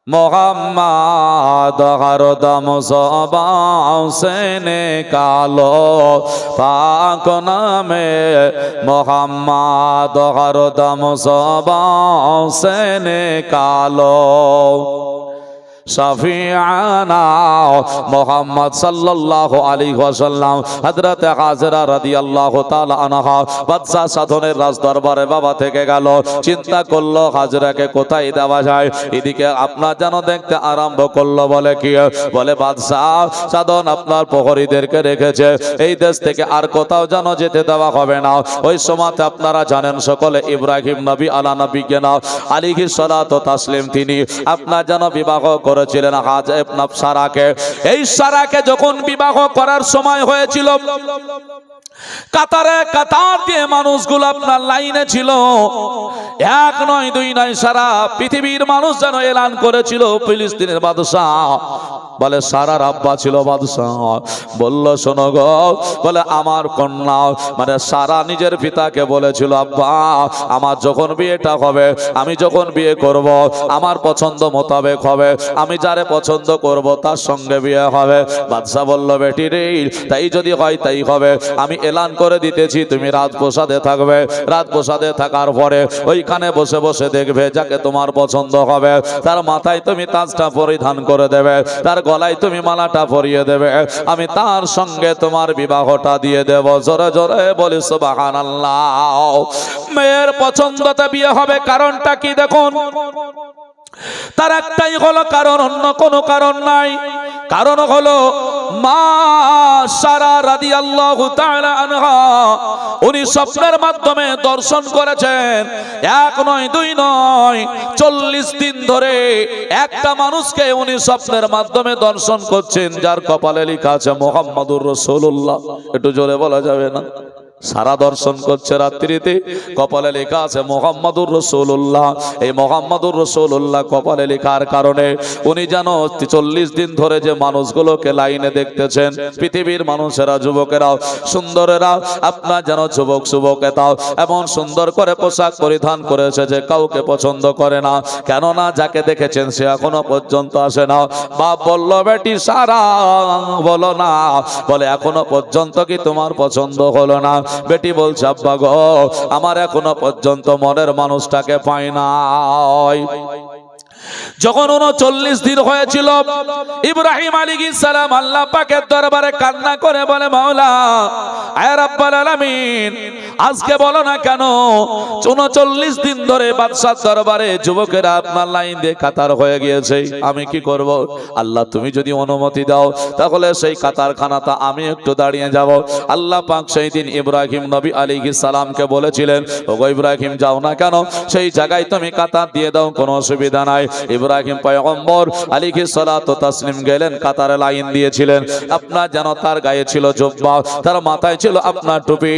মোহাম্মদ হরদম জবান সে নিকালো পাক নামে মোহাম্মদ হরদম জবান সে নিকালো শাফিআনা মুহাম্মদ সাল্লাল্লাহু আলাইহি ওয়াসাল্লাম। হযরত হাজরা রাদিয়াল্লাহু তাআলা আনহা বাদশা সাধনের রাজ দরবারে বাবা থেকে গেল, চিন্তা করলো হাজরাকে কোথায় দেওয়া যায়। এদিকে আপনার যেন দেখতে আরম্ভ করলো, বলে কি, বলে বাদশা সাধন আপনার প্রহরীদেরকে রেখেছে, এই দেশ থেকে আর কোথাও যেন যেতে দেওয়া হবে না। ওই সময়তে আপনারা জানেন সকলে ইব্রাহিম নবী আলা নবিয়্যিনা আলাইহিস সালাতু তাসলিম তিনি আপনার যেন বিবাহ করেছিলেন সারাকে। এই সারাকে যখন বিবাহ করার সময় হয়েছিল, কাতারে কাতার দিয়ে মানুষগুলো আপনার লাইনে ছিল, এক নয় দুই নয়, সারা পৃথিবীর মানুষ যেন এলান করেছিল ফিলিস্তিনের বাদশাহ। বলে সারার আব্বা ছিল বাদশাহ, বলল শোনো গো, বলে আমার কন্যা মানে সারা নিজের পিতাকে বলেছিল, আব্বা আমার যখন বিয়েটা হবে, আমি যখন বিয়ে করব আমার পছন্দ মোতাবেক হবে, আমি যারে পছন্দ করব তার সঙ্গে বিয়ে হবে। বাদশাহ বলল বেটি রে, তাই যদি হয় তাই হবে, আমি এলান করে দিতেছি তুমি রাজপ্রাসাদে থাকবে। রাজপ্রাসাদে থাকার পরে ওইখানে বসে বসে দেখবে যাকে তোমার পছন্দ হবে তার মাথায় তুমি তাজটা পরিধান করে দেবে, তার গলায় তুমি মালাটা পরিয়ে দেবে, আমি তার সঙ্গে তোমার বিবাহটা দিয়ে দেব। জোরে জোরে বলি সুবহানাল্লাহ। মেয়ের পছন্দতে বিয়ে হবে, কারণটা কি দেখুন, তার একটাই হলো কারণ, অন্য কোনো কারণ নাই। কারণ হলো মা সারা রাদিয়াল্লাহু তাআলা আনহা উনি স্বপ্নের মাধ্যমে দর্শন করেছেন, এক নয় দুই নয় 40 দিন ধরে একটা মানুষকে উনি স্বপ্নের মাধ্যমে দর্শন করছেন, যার কপালে লেখা আছে মুহাম্মাদুর রাসূলুল্লাহ। একটু জোরে বলা যাবে না? সারা দর্শন করছে রাত্রিতে, কপালে লেখা আছে মুহাম্মাদুর রাসূলুল্লাহ। এই মুহাম্মাদুর রাসূলুল্লাহ কপালে লেখার কারণে উনি যেন 40 দিন ধরে যে মানুষগুলোকে লাইনে দেখতেছেন, পৃথিবীর মানুষেরা, যুবকেরাও, সুন্দরেরা, আপনার যেন যুবক যুবকেরাও এমন সুন্দর করে পোশাক পরিধান করেছে যে কাউকে পছন্দ করে না। কেননা যাকে দেখেছেন সে এখনো পর্যন্ত আসে না। বাপ বলল বেটি সারা বলো না, বলে এখনো পর্যন্ত কি তোমার পছন্দ হলো না? বেটি বলছে আব্বা গো, আমার এখনো পর্যন্ত মনের মানুষটাকে পাই নাই। যখন 39 দিন হয়েছিল, ইব্রাহিম আলাইহিস সালাম আল্লাহ পাকের দরবারে কান্না করে বলে, মাওলা আয় রাব্বুল আলামিন, আজকে বলো না কেন 39 দিন ধরে বাদশার দরবারে যুবকেরা আপনার লাইন দিয়ে কাতার হয়ে গিয়েছে, আমি কি করব? আল্লাহ তুমি যদি অনুমতি দাও তাহলে সেই কাতারখানাটা আমি একটু দাঁড়িয়ে যাব। আল্লাহ পাক সেই দিন ইব্রাহিম নবী আলাইহিস সালামকে বলেছিলেন, ওগো ইব্রাহিম যাও না কেন, সেই জায়গায় তুমি কাতার দিয়ে দাও, কোনো অসুবিধা নাই। ইব্রাহিম পয়গম্বর আলাইহিস সালাতু তাসলিম গেলেন, কাতারে লাইন দিয়েছিলেন। আপনার যেন তার গায়ে ছিল জুব্বা, তার মাথায় ছিল আপনার টুপি,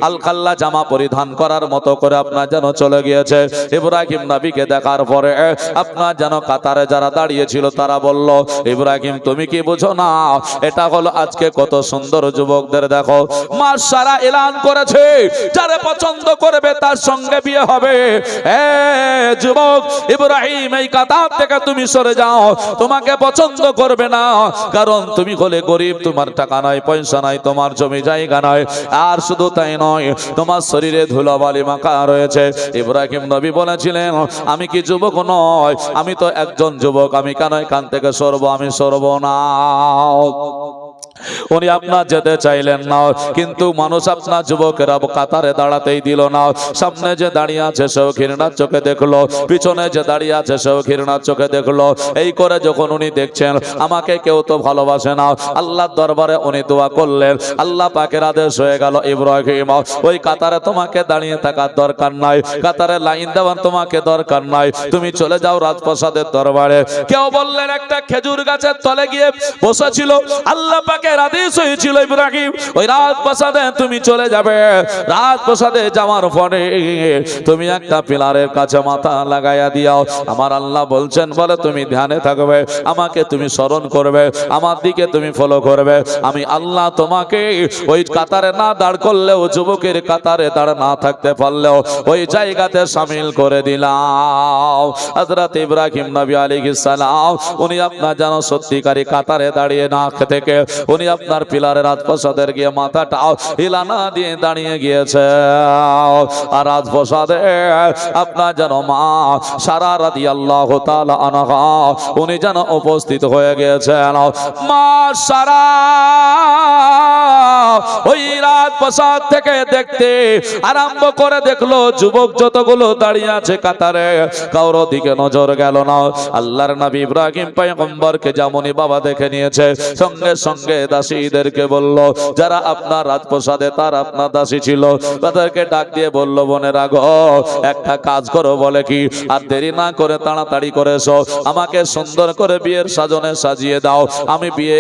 আলখাল্লা জামা পরিধান করার মতো করে আপনার যেন চলে গিয়েছে। ইব্রাহিম নবীকে দেখার পরে আপনার যেন কাতারে যারা দাঁড়িয়ে ছিল তারা বলল, ইব্রাহিম তুমি কি বুঝো না, এটা হলো আজকে কত সুন্দর যুবকদের দেখো, মা সারা এলান করেছে যারে পছন্দ করবে তার সঙ্গে বিয়ে হবে। যুবক ইব্রাহিম, এই কাতার থেকে তুমি সরে যাও, তোমাকে পছন্দ করবে না, কারণ তুমি হলে গরিব, তোমার টাকা নাই, পয়সা নাই, তোমার জমি জায়গা নাই, আর শুধু তাই নয় তোমার শরীরে ধুলাবালি মাখা রয়েছে। ইব্রাহিম নবী বলেছিলেন, আমি কি যুবক নয়? আমি তো একজন যুবক, আমি কেন এখান থেকে সরবো? আমি সরবো না। উনি আপনার যেতে চাইলেন না, কিন্তু মানুষ আপনার যুবকেরা কাতারে দাঁড়াতেই দিল না। সামনে যে দাঁড়িয়ে আছে সেও ঘৃণার চোখে দেখলো, পিছনে যে দাঁড়িয়ে আছে সেও ঘৃণার চোখে দেখলো। এই করে যখন উনি দেখছেন আমাকে কেউ তো ভালোবাসে না, আল্লাহর দরবারে উনি দোয়া করলেন, আল্লাহ পাকের আদেশ হয়ে গেল, ইব্রাহিম ওই কাতারে তোমাকে দাঁড়িয়ে থাকার দরকার নাই, কাতারে লাইন দেওয়ার তোমাকে দরকার নাই, তুমি চলে যাও রাজপ্রাসাদের দরবারে। কেউ বললেন একটা খেজুর গাছের তলে গিয়ে বসেছিল, আল্লাহ পাকে আগের আদেশ হয়েছিল ইব্রাহিম ওই রাজপ্রাসাদে তুমি চলে যাবে, রাজপ্রাসাদে যাওয়ার পরে তুমি একটা পিলারের কাছে মাথা লাগাইয়া দিও। আমার আল্লাহ বলছেন বলে তুমি ধ্যানে থাকবে, আমাকে তুমি স্মরণ করবে, আমার দিকে তুমি ফলো করবে। আমি আল্লাহ তোমাকে ওই কাতারে না দাঁড় করলেও, যুবকের কাতারে দাঁড় না থাকতে পারলেও ওই জায়গাতে শামিল করে দিলাম। হযরত ইব্রাহিম নবী আলাইহিস সালাম উনি আপনার যেন সত্যিকারী কাতারে দাঁড়িয়ে না থেকে উনি আপনার পিলারের রাজপ্রাসাদের গিয়ে মাথাটা হিলানা দিয়ে দাঁড়িয়ে গিয়েছে। আর রাজপ্রাসাদে আপনার যেন মা সারা রাদিয়াল্লাহু তাআলা আনহা উনি যেন উপস্থিত হয়ে গিয়েছেন। মা সারা ওই রাজপ্রাসাদ থেকে দেখতে আরম্ভ করে দেখলো যুবক যতগুলো দাঁড়িয়ে আছে কাতারে, কারো দিকে নজর গেল না। আল্লাহর নবী ইব্রাহিম পয়গম্বরকে যেমনই বাবা দেখে নিয়েছে, সঙ্গে সঙ্গে দাসীদেরকে বলল, যারা আপনার রাজপ্রাসাদে তার আপনার দাসী ছিল, তাদেরকে ডাক দিয়ে বলল, বোনেরা গো, একটা কাজ করো। বলে কি? আর দেরি না করে তাড়াতাড়ি করে এসো, আমাকে সুন্দর করে বিয়ের সাজনে সাজিয়ে দাও, আমি বিয়ে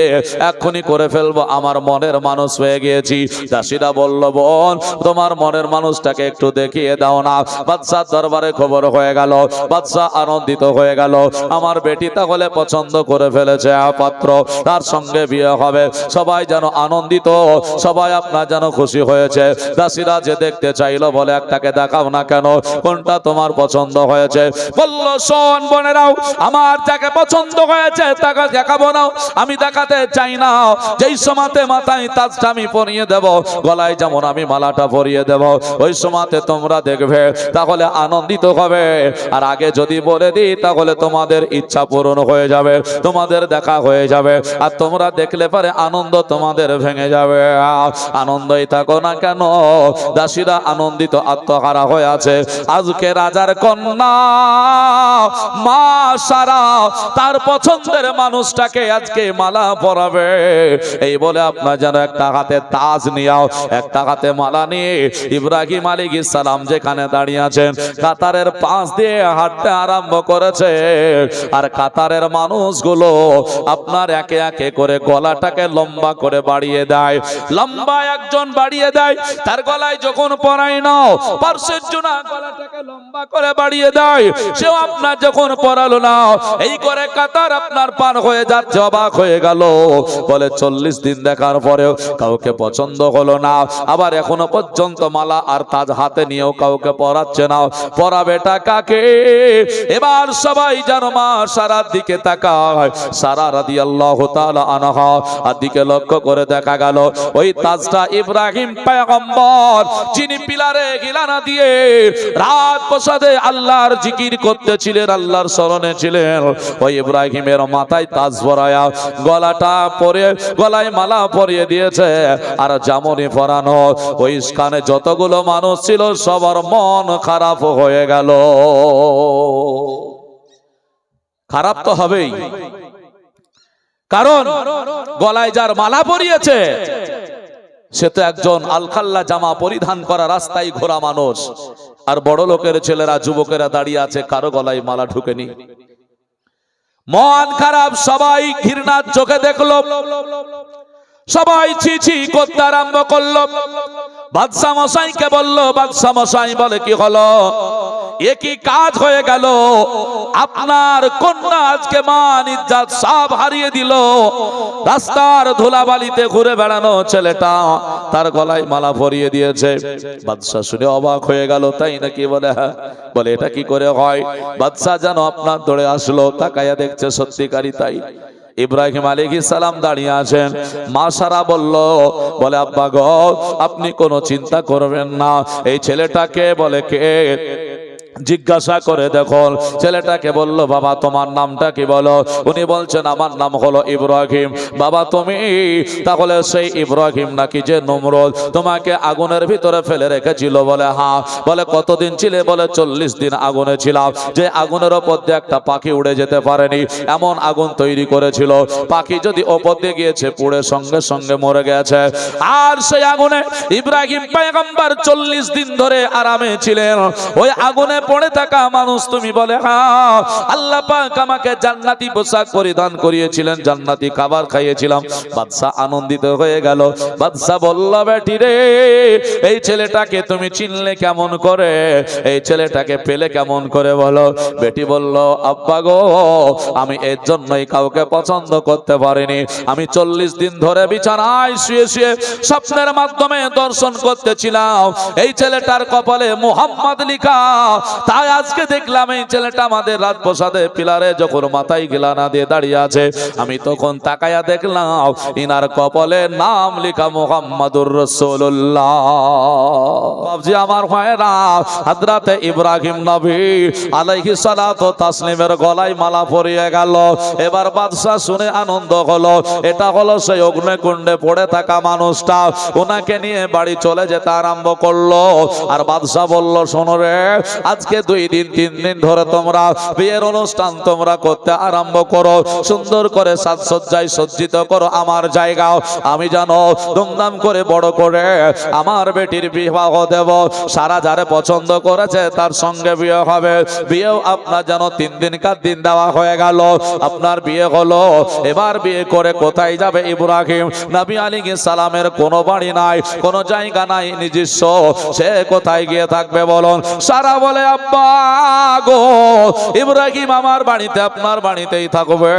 এক্ষুনি করে ফেলবো, আমার মনের মানুষ হয়ে গিয়েছি। দাসীরা বলল, বোন তোমার মনের মানুষটাকে একটু দেখিয়ে দাও না। বাদশাহ দরবারে খবর হয়ে গেল, বাদশাহ আনন্দিত হয়ে গেল, আমার বেটি তাহলে পছন্দ করে ফেলেছে পাত্র, তার সঙ্গে বিয়ে হবে। সবাই যেন আনন্দিত, সবাই আপনার যেন খুশি হয়েছে। দাসীরা যে দেখতে চাইলো বলে, একটাকে দেখাও না কেন, কোনটা তোমার পছন্দ হয়েছে? বলল, শোন বোনেরাও, আমার যাকে পছন্দ হয়েছে তাকে দেখাবো না, আমি দেখাতে চাই না। যেই সময়তে মাথায় তাজটা আমি পরিয়ে দেব, গলায় যেমন আমি মালাটা পরিয়ে দেব, ওই সময়তে তোমরা দেখবে, তাহলে আনন্দিত হবে। আর আগে যদি বলে দিই তাহলে তোমাদের ইচ্ছা পূরণ হয়ে যাবে, তোমাদের দেখা হয়ে যাবে, আর তোমরা দেখলে পারে আনন্দ তোমাদের ভেঙে যাবে। আনন্দই থাকো না কেন? দাসীরা আনন্দিত আত্মহারা হয়ে আছে। আজকে রাজার কন্যা মা সারা তার পছন্দের মানুষটাকে আজকে মালা পরাবে। এই বলে আপনার যেন একটা হাতে তাজ নিয়াও, একটা হাতে মালা নিয়ে ইব্রাহিম আলাইহিস সালাম যেখানে দাঁড়িয়ে আছেন কাতারের পাশ দিয়ে হাঁটতে আরম্ভ করেছে। আর কাতারের মানুষগুলো আপনার একে একে করে গলাটাকে লম্বা করে বাড়িয়ে দেয়, লম্বা একজন বাড়িয়ে দেয়, তার গলায় যখন পরাই নাও পার্শ্বের জন্য গলাটাকে লম্বা করে বাড়িয়ে দেয়, সেও আপনার যখন পরালো না, এই করে কাতার আপনার পার হয়ে যাচ্ছে। অবাক হয়ে গেল, বলে 40 দিন দেখার পরেও কাউকে পছন্দ হলো না, আবার এখনো পর্যন্ত মালা আর তাজ হাতে নিয়েও কাউকে পরাচ্ছে না, পরাবেটা কাকে? এবার সবাই যেন মা সারার দিকে তাকায়। সারা রাদিয়াল্লাহু তাআলা আনহা আর দিকে লক্ষ্য করে দেখা গেল ওই তাজটা ইব্রাহিম পয়গম্বর, যিনি পিলারে গিলানা দিয়ে রাজপ্রাসাদে আল্লাহর জিকির করতেছিলেন, আল্লাহর স্মরণে ছিলেন, ওই ইব্রাহিমের মাথায় তাজ পরায়া গলাটা পরে গলায় মালা পরিয়ে দিয়েছে। আর যেমনই পরানো, ওই স্থানে যতগুলো মানুষ ছিল সবার মন খারাপ হয়ে গেল। খারাপ তো হবেই, কারণ গলায় যার মালা পরিয়েছে সে তো একজন আলখাল্লা জামা পরিধান করা রাস্তায় ঘোরা মানুষ, আর বড় লোকের ছেলেরা যুবকেরা দাঁড়িয়ে আছে, কারো গলায় মালা ঢুকেনি। মন খারাপ, সবাই ঘৃণার চোখে দেখলো, সবাই ছি ছি করতে আরম্ভ করলো। বাদশা মশাইকে বলল, বাদশা মশাই বলে, কি হলো? এ কি কাজ হয়ে গেল? আপনার কন্যা আজকে মান ইজ্জত সব হারিয়ে দিল। রাস্তার ধুলাবালিতে ঘুরে বেড়ানো ছেলেটা তার গলায় মালা পরিয়ে দিয়েছে। বাদশা শুনে অবাক হয়ে গেল, তাই নাকি? বলে হ্যাঁ। বলে এটা কি করে হয়? বাদশা যেন আপনার দৌড়ে আসলো, তাকায়া দেখছে সত্যিকারই তাই। ইব্রাহিম আলাইহিস সালাম দাঁড়িয়ে আছেন। মা সারা বলল, বলে আব্বা গো, আপনি কোনো চিন্তা করবেন না, এই ছেলেটাকে বলে কে জিজ্ঞাসা করে দেখুন। ছেলেটাকে বলল, বাবা তোমার নামটা কি বলো? উনি বলছেন, আমার নাম হলো ইব্রাহিম। বাবা তুমি তাহলে সেই ইব্রাহিম নাকি যে নমরুদ তোমাকে আগুনের ভিতরে ফেলে রেখেছিল? বলে হ্যাঁ। বলে কতদিন ছিলে? বলে 40 দিন আগুনে ছিলাম, যে আগুনের ওপর দিয়ে একটা পাখি উড়ে যেতে পারেনি এমন আগুন তৈরি করেছিল। পাখি যদি ওপর দিয়ে গিয়েছে পুড়ে সঙ্গে সঙ্গে মরে গেছে। আর সেই আগুনে ইব্রাহিম পয়গম্বর 40 দিন ধরে আরামে ছিলেন। ওই আগুনে পড়ে থাকা মানুষ তুমি বলে হ্যাঁ, আল্লাহ পাক আমাকে জান্নাতি পোশাক পরিধান করিয়েছিলেন, জান্নাতি খাবার খাইয়েছিলাম। বাদশা আনন্দিত হয়ে গেল। বাদশা বলল, বেটি রে, এই ছেলেটাকে তুমি চিনলে কেমন করে, এই ছেলেটাকে পেলে কেমন করে বলো। বেটি বলল, আব্বা গো, আমি এর জন্যই কাউকে পছন্দ করতে পারিনি। আমি 40 দিন ধরে বিছানায় শুয়ে শুয়ে স্বপ্নের মাধ্যমে দর্শন করতেছিলাম এই ছেলেটার কপালে মুহাম্মদ লিখা। তাই আজকে দেখলাম এই ছেলেটা আমাদের রাজপ্রাসাদে পিলারে যখন মাথায় গিলানা দিয়ে দাঁড়িয়ে আছে, আমি তখন তাকায়া দেখলাম ইনার কপালে নাম লেখা মুহাম্মাদুর রাসূলুল্লাহ। বাবজি আমার ভাইরা, হযরতে ইব্রাহিম নবী আলাইহিস সালাতু তাসলিমের গলায় মালা পরিয়ে গেল। এবার বাদশা শুনে আনন্দ হলো। এটা হলো সেই অগ্নিকুণ্ডে পড়ে থাকা মানুষটা। ওনাকে নিয়ে বাড়ি চলে যেতে আরম্ভ করলো। আর বাদশা বলল, শোনো রে, আজকে 2 দিন 3 দিন ধরে তোমরা বিয়ের অনুষ্ঠান তোমরা করতে আরম্ভ করো, সুন্দর করে সাজসজ্জায় সজ্জিত করো আমার জায়গা। আমি জানো ধুমধাম করে বড় করে আমার বেটির বিবাহ দেব। সারা যারে পছন্দ করেছে তার সঙ্গে বিয়ে হবে। বিয়েও আপনার যেন 3 দিনকার দিন দেওয়া হয়ে গেল। আপনার বিয়ে হলো। এবার বিয়ে করে কোথায় যাবে ইব্রাহিম নবী আলাইহিস সালামের কোনো বাড়ি নাই, কোনো জায়গা নাই নিজস্ব। সে কোথায় গিয়ে থাকবে বলুন? সারা বলে, আব্বা গো, ইব্রাহিম আমার বাড়িতে, আপনার বাড়িতেই থাকবে,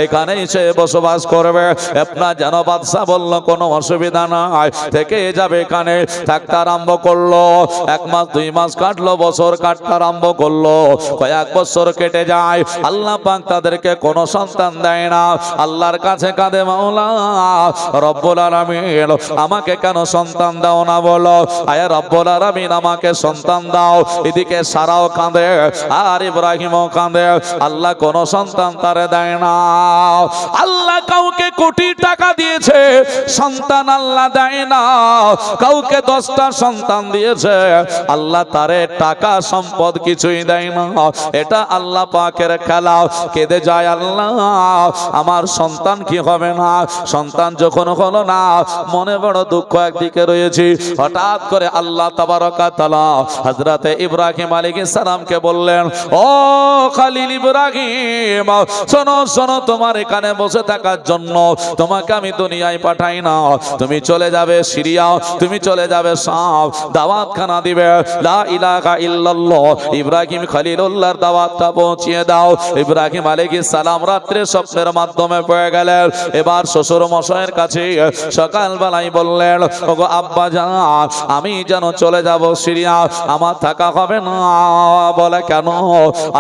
এখানেই সে বসবাস করবে। আপনার যেন বাদশা বলল, কোনো অসুবিধা নাই, থেকে যাবে এখানে। থাকতে আরম্ভ করলো। 1 মাস 2 মাস কাটলো, বছর কাটতে আরম্ভ করলো। কয়েক বছর কেটে যায়। আল্লাহ পাক তাদেরকে কোনো সন্তান দেয় না। আল্লাহর কাছে কাঁদে, মাওলা রব্বুল আলামিন, আমাকে কেন সন্তান দাও না বলো? আয় রব্বুল আলামিন, আমাকে সন্তান দাও। এদিকে সারাও কাঁদে আর ইব্রাহিমও কাঁদে। আল্লাহ কোনো সন্তান তারে দেয় না। আল্লাহ কাউকে কোটি টাকা দিয়েছে, সন্তান আল্লাহ দেয় না। কাউকে 10টা সন্তান দিয়েছে, আল্লাহ তারে টাকা সম্পদ কিছুই দেয় না। এটা আল্লাহ পাকের খেলা। কেঁদে যায়, আল্লাহ আমার সন্তান কি হবে না? সন্তান যখন হলো না, মনে বড় দুঃখ একদিকে রয়েছে। হঠাৎ করে আল্লাহ তাবারক ওয়া তাআলা হযরতে ইব্রাহিম আলাইহিস সালামকে বললেন, ও খলিল ইব্রাহিম, শোনো শোনো, তোমার এখানে বসে থাকার জন্য তোমাকে আমি দুনিয়ায় পাঠাই না। তুমি চলে যাবে সিরিয়া, তুমি চলে যাবে শাম, দাওয়াতখানা দিবে, লা ইলাহা ইল্লাল্লাহ ইব্রাহিম খলিলুল্লাহর দাওয়াতটা পৌঁছিয়ে দাও। ইব্রাহিম আলাইহিস সালাম রাত্রে স্বপ্নের মাধ্যমে পেয়ে গেলেন। এবার শ্বশুর মশাইয়ের কাছে সকালবেলায় বললেন, ওগো আব্বা জান, আমি যেন চলে যাব সিরিয়া, আমার থাকা হবে না। বলে, কেন?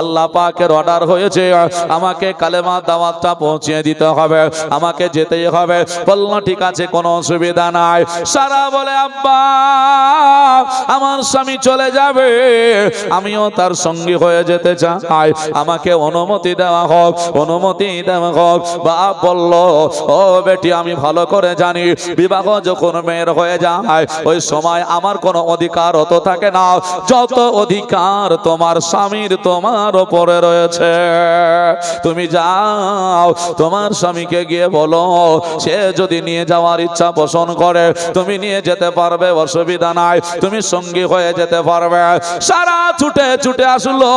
আল্লাহ পাকের অর্ডার হয়েছে, আমাকে কালেমা দাওয়াতটা পৌঁছিয়ে দিতে হবে, আমাকে যেতেই হবে। বলল, ঠিক আছে, কোনো অসুবিধা নাই। সারা বলে, আব্বা আমার স্বামী চলে যাবে, আমিও তার সঙ্গী হয়ে যেতে চাই, আমাকে অনুমতি দেওয়া হোক, অনুমতি দেওয়া হোক। বাপ বলল, ও বেটি, আমি ভালো করে জানি বিবাহ যখন মেয়ের হয়ে যায় ওই সময় আমার কোনো অধিকার অত থাকে না, যত অধিকার তোমার স্বামীর তোমার উপরে রয়েছে। তুমি যাও, তোমার স্বামীকে গিয়ে বলো, সে যদি নিয়ে যাওয়ার ইচ্ছা পোষণ করে তুমি নিয়ে যেতে পারবে, অসুবিধা নাই, তুমি সঙ্গী হয়ে যেতে পারবে। সারা ছুটে ছুটে আসলো।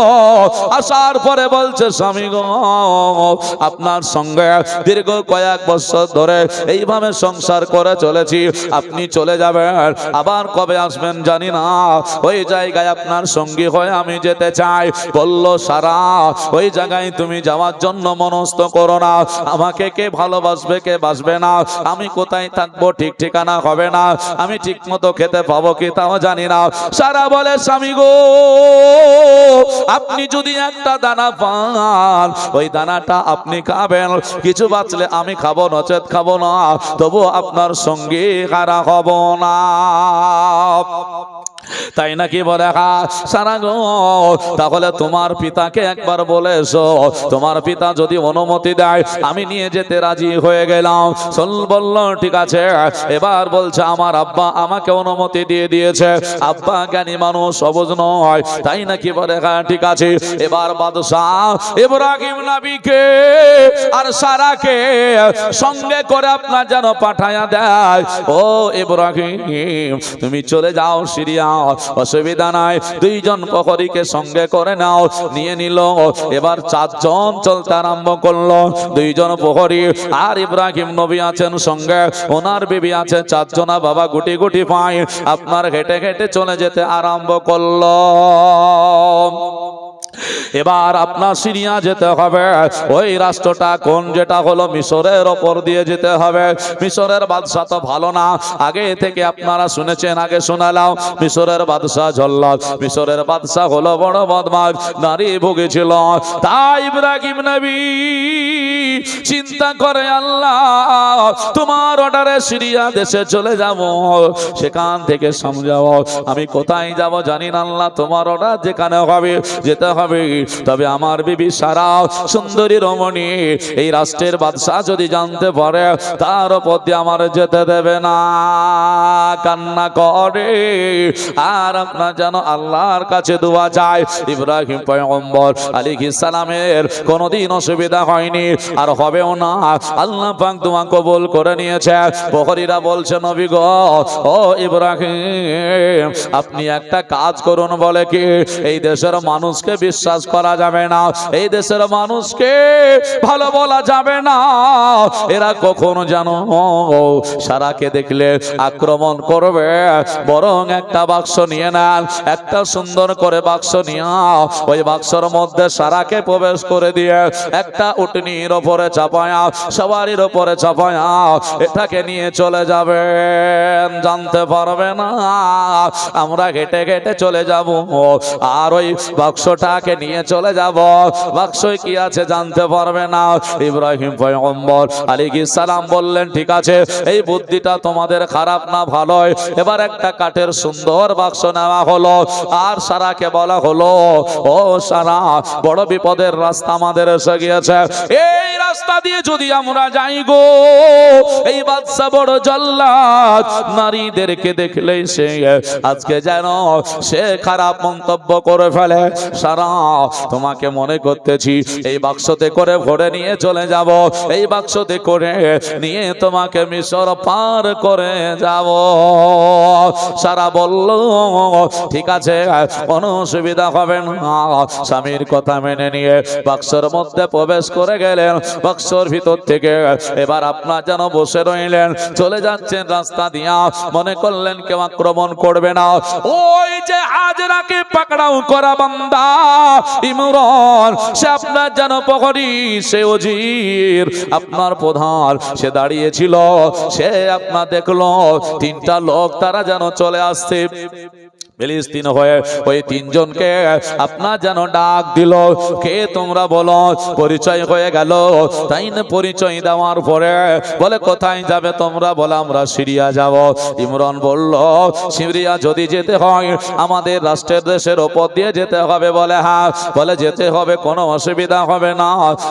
আসার পরে বলছে, স্বামী গো, আপনার সঙ্গে দীর্ঘ কয়েক বছর ধরে এইভাবে সংসার করে চলেছি, আপনি চলে যাবেন, আবার কবে আসবেন জানি না, ওই জায়গায় আপনার সঙ্গী হয়ে আমি যেতে চাই। বলল, সারা ওই জায়গায় তুমি যাওয়ার জন্য মনস্থ করো না। আমাকে কে ভালোবাসবে কে বাসবে না, আমি কোথায় থাকবো ঠিক ঠিকানা হবে না, আমি ঠিক মতো খেতে পাবো কি তাও জানি না। সারা বলে, স্বামী গো, আপনি যদি একটা দানা পান, ওই দানাটা আপনি খাবেন, কিছু বাঁচলে আমি খাবো, নচেত খাবো না, তবু আপনার সঙ্গী হারা হব না। তাই নাকি? বলে, সারা গো, তাহলে তোমার পিতাকে একবার বলে এসো, তোমার পিতা যদি অনুমতি দেয় আমি নিয়ে যেতে রাজি হয়ে গেলাম। বলল, ঠিক আছে। এবার বলছে, আমার আব্বা আমাকে অনুমতি দিয়ে দিয়েছে, আব্বা জ্ঞানী মানুষ, অবুঝ নয়, তাই নাকি? বলে, ঠিক আছে। এবার বাদশাহ ইব্রাহিম নবীকে আর সারাকে সঙ্গে করে আপনার যেন পাঠায়া দেয়, ও ইব্রাহিম তুমি চলে যাও সিরিয়া, অসুবিধা নাই, দুইজন প্রহরীকে সঙ্গে করে নাও। নিয়ে নিল। এবার চারজন চলতে আরম্ভ করলো। দুইজন প্রহরী আর ইব্রাহিম নবী আছেন সঙ্গে, ওনার বিবি আছে, চারজনা বাবা গুটি গুটি পায় আপনার হেঁটে হেঁটে চলে যেতে আরম্ভ করলো। এবার আপনার সিরিয়া যেতে হবে। ওই রাষ্ট্রটা কোন, যেটা হলো মিশরের ওপর দিয়ে যেতে হবে। মিশরের বাদশা তো ভালো না, আগে থেকে আপনারা শুনেছেন, আগে শোনালাম। মিশরের বাদশা জল্লাদ, মিশরের বাদশা হলো বড় বদমাশ, নারী ভুগেছিল। তাই ইব্রাহিম নবী চিন্তা করে, আল্লাহ তোমার অর্ডারে সিরিয়া দেশে চলে যাব, সেখান থেকে সমঝাও আমি কোথায় যাব জানি না। আল্লাহ তোমার অর্ডার যেখানে হবে যেতে হবে। তবে আমার বিবি সারা সুন্দরী রমণী, এই রাষ্ট্রের বাদশাহ যদি জানতে পারে তার উপর দিয়ে আমার যেতে দেবে না। কান্না করে আর আপনার যেন আল্লাহর কাছে দোয়া চায়। ইব্রাহিম পয়গম্বর আলাইহিস সালামের কোনোদিন অসুবিধা হয়নি আর হবেও না। আল্লাহ পাক দোয়া কবুল করে নিয়েছে। প্রহরীরা বলছে, নবী গো, ও ইব্রাহিম আপনি একটা কাজ করুন। বলে কি? এই দেশের মানুষকে বিশ্বাস করা যাবে না, এই দেশের মানুষকে ভালো বলা যাবে না। এরা কখনো জানো সারাকে দেখলে আক্রমণ করবে, বরং একটা বাক্স নিয়ে নেন, একটা সুন্দর করে বাক্স নিয়ে ওই বাক্সর মধ্যে সারাকে প্রবেশ করে দিয়ে একটা উটনির ওপরে চাপায়া, সবারির ওপরে চাপায়া এটাকে নিয়ে চলে যাবেন, জানতে পারবে না। আমরা ঘেটে ঘেটে চলে যাব আর ওই বাক্সটাকে নিয়ে চলে যাব, বাক্সয় কি আছে জানতে পারবে না। ইব্রাহিম পয়গম্বর আলাইহিস সালাম বললেন, ঠিক আছে, এই বুদ্ধিটা তোমাদের খারাপ না, ভালোই। এবার একটা কাঠের সুন্দর বাক্স নেওয়া হলো আর সারাকে বলা হলো, ও সারা, বড় বিপদের রাস্তা আমাদের এসে গিয়েছে। এই রাস্তা দিয়ে যদি আমরা যাই গো, এই বাদশা বড় জল্লাদ, নারীদেরকে দেখলেই সে আজকে যেন সে খারাপ মন্তব্য করে ফেলে। সারা, তোমাকে মনে করতেছি এই বাক্সতে করে ভরে নিয়ে চলে যাব, এই বাক্সতে করে নিয়ে তোমাকে মিশর পার করে যাব। সারা বলল, ঠিক আছে, কোনো অসুবিধা হবে না। স্বামীর কথা মেনে নিয়ে বাক্সের মধ্যে প্রবেশ করে গেলেন। বাক্সর ভিতর থেকে এবার আপনার যেন বসে রইলেন, চলে যাচ্ছেন রাস্তা দিয়া, মনে করলেন কেউ আক্রমণ করবে না। ওই যে হাজরাকে পাকড়াও করা বান্দা ইমরান, সে আপনার যেন প্রহরী, সে ওজির, আপনার প্রধান, সে দাঁড়িয়েছিল। সে আপনার দেখলো তিনটা লোক তারা যেন চলে আসছে ফিলিস্তিন হয়ে। ওই তিনজনকে আপনার যেন ডাক দিল, কে তোমরা বলো। পরিচয় হয়ে গেল। তাই না, পরিচয় দেওয়ার পরে বলে, কোথায় যাবে তোমরা? বলে, আমরা সিরিয়া যাব। ইমরান বলল, সিরিয়া যদি যেতে হয় আমাদের রাষ্ট্রের দেশের ওপর দিয়ে যেতে হবে। বলে, হ্যাঁ। বলে, যেতে হবে, কোনো অসুবিধা হবে না।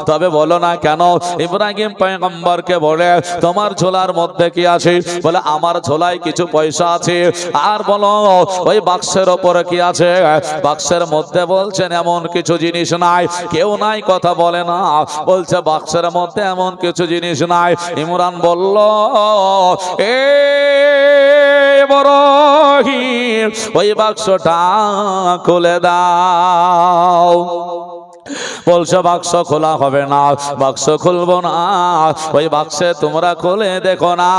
তবে বলো না কেন? ইব্রাহিম পয়গম্বরকে বলে, তোমার ঝোলার মধ্যে কি আছে? বলে, আমার ঝোলায় কিছু পয়সা আছে। আর বলো, ওই বাক্সের ওপরে কি আছে? বাক্সের মধ্যে বলছেন এমন কিছু জিনিস নাই। কেউ নাই, কথা বলে না। বলছে বাক্সের মধ্যে এমন কিছু জিনিস নাই। ইমরান বলল, এ ইব্রাহিম, ওই বাক্সটা খুলে দাও। বলছে, বাক্স খোলা হবে না, বাক্স খুলবো না। ওই বাক্সে তোমরা খুলে দেখো না,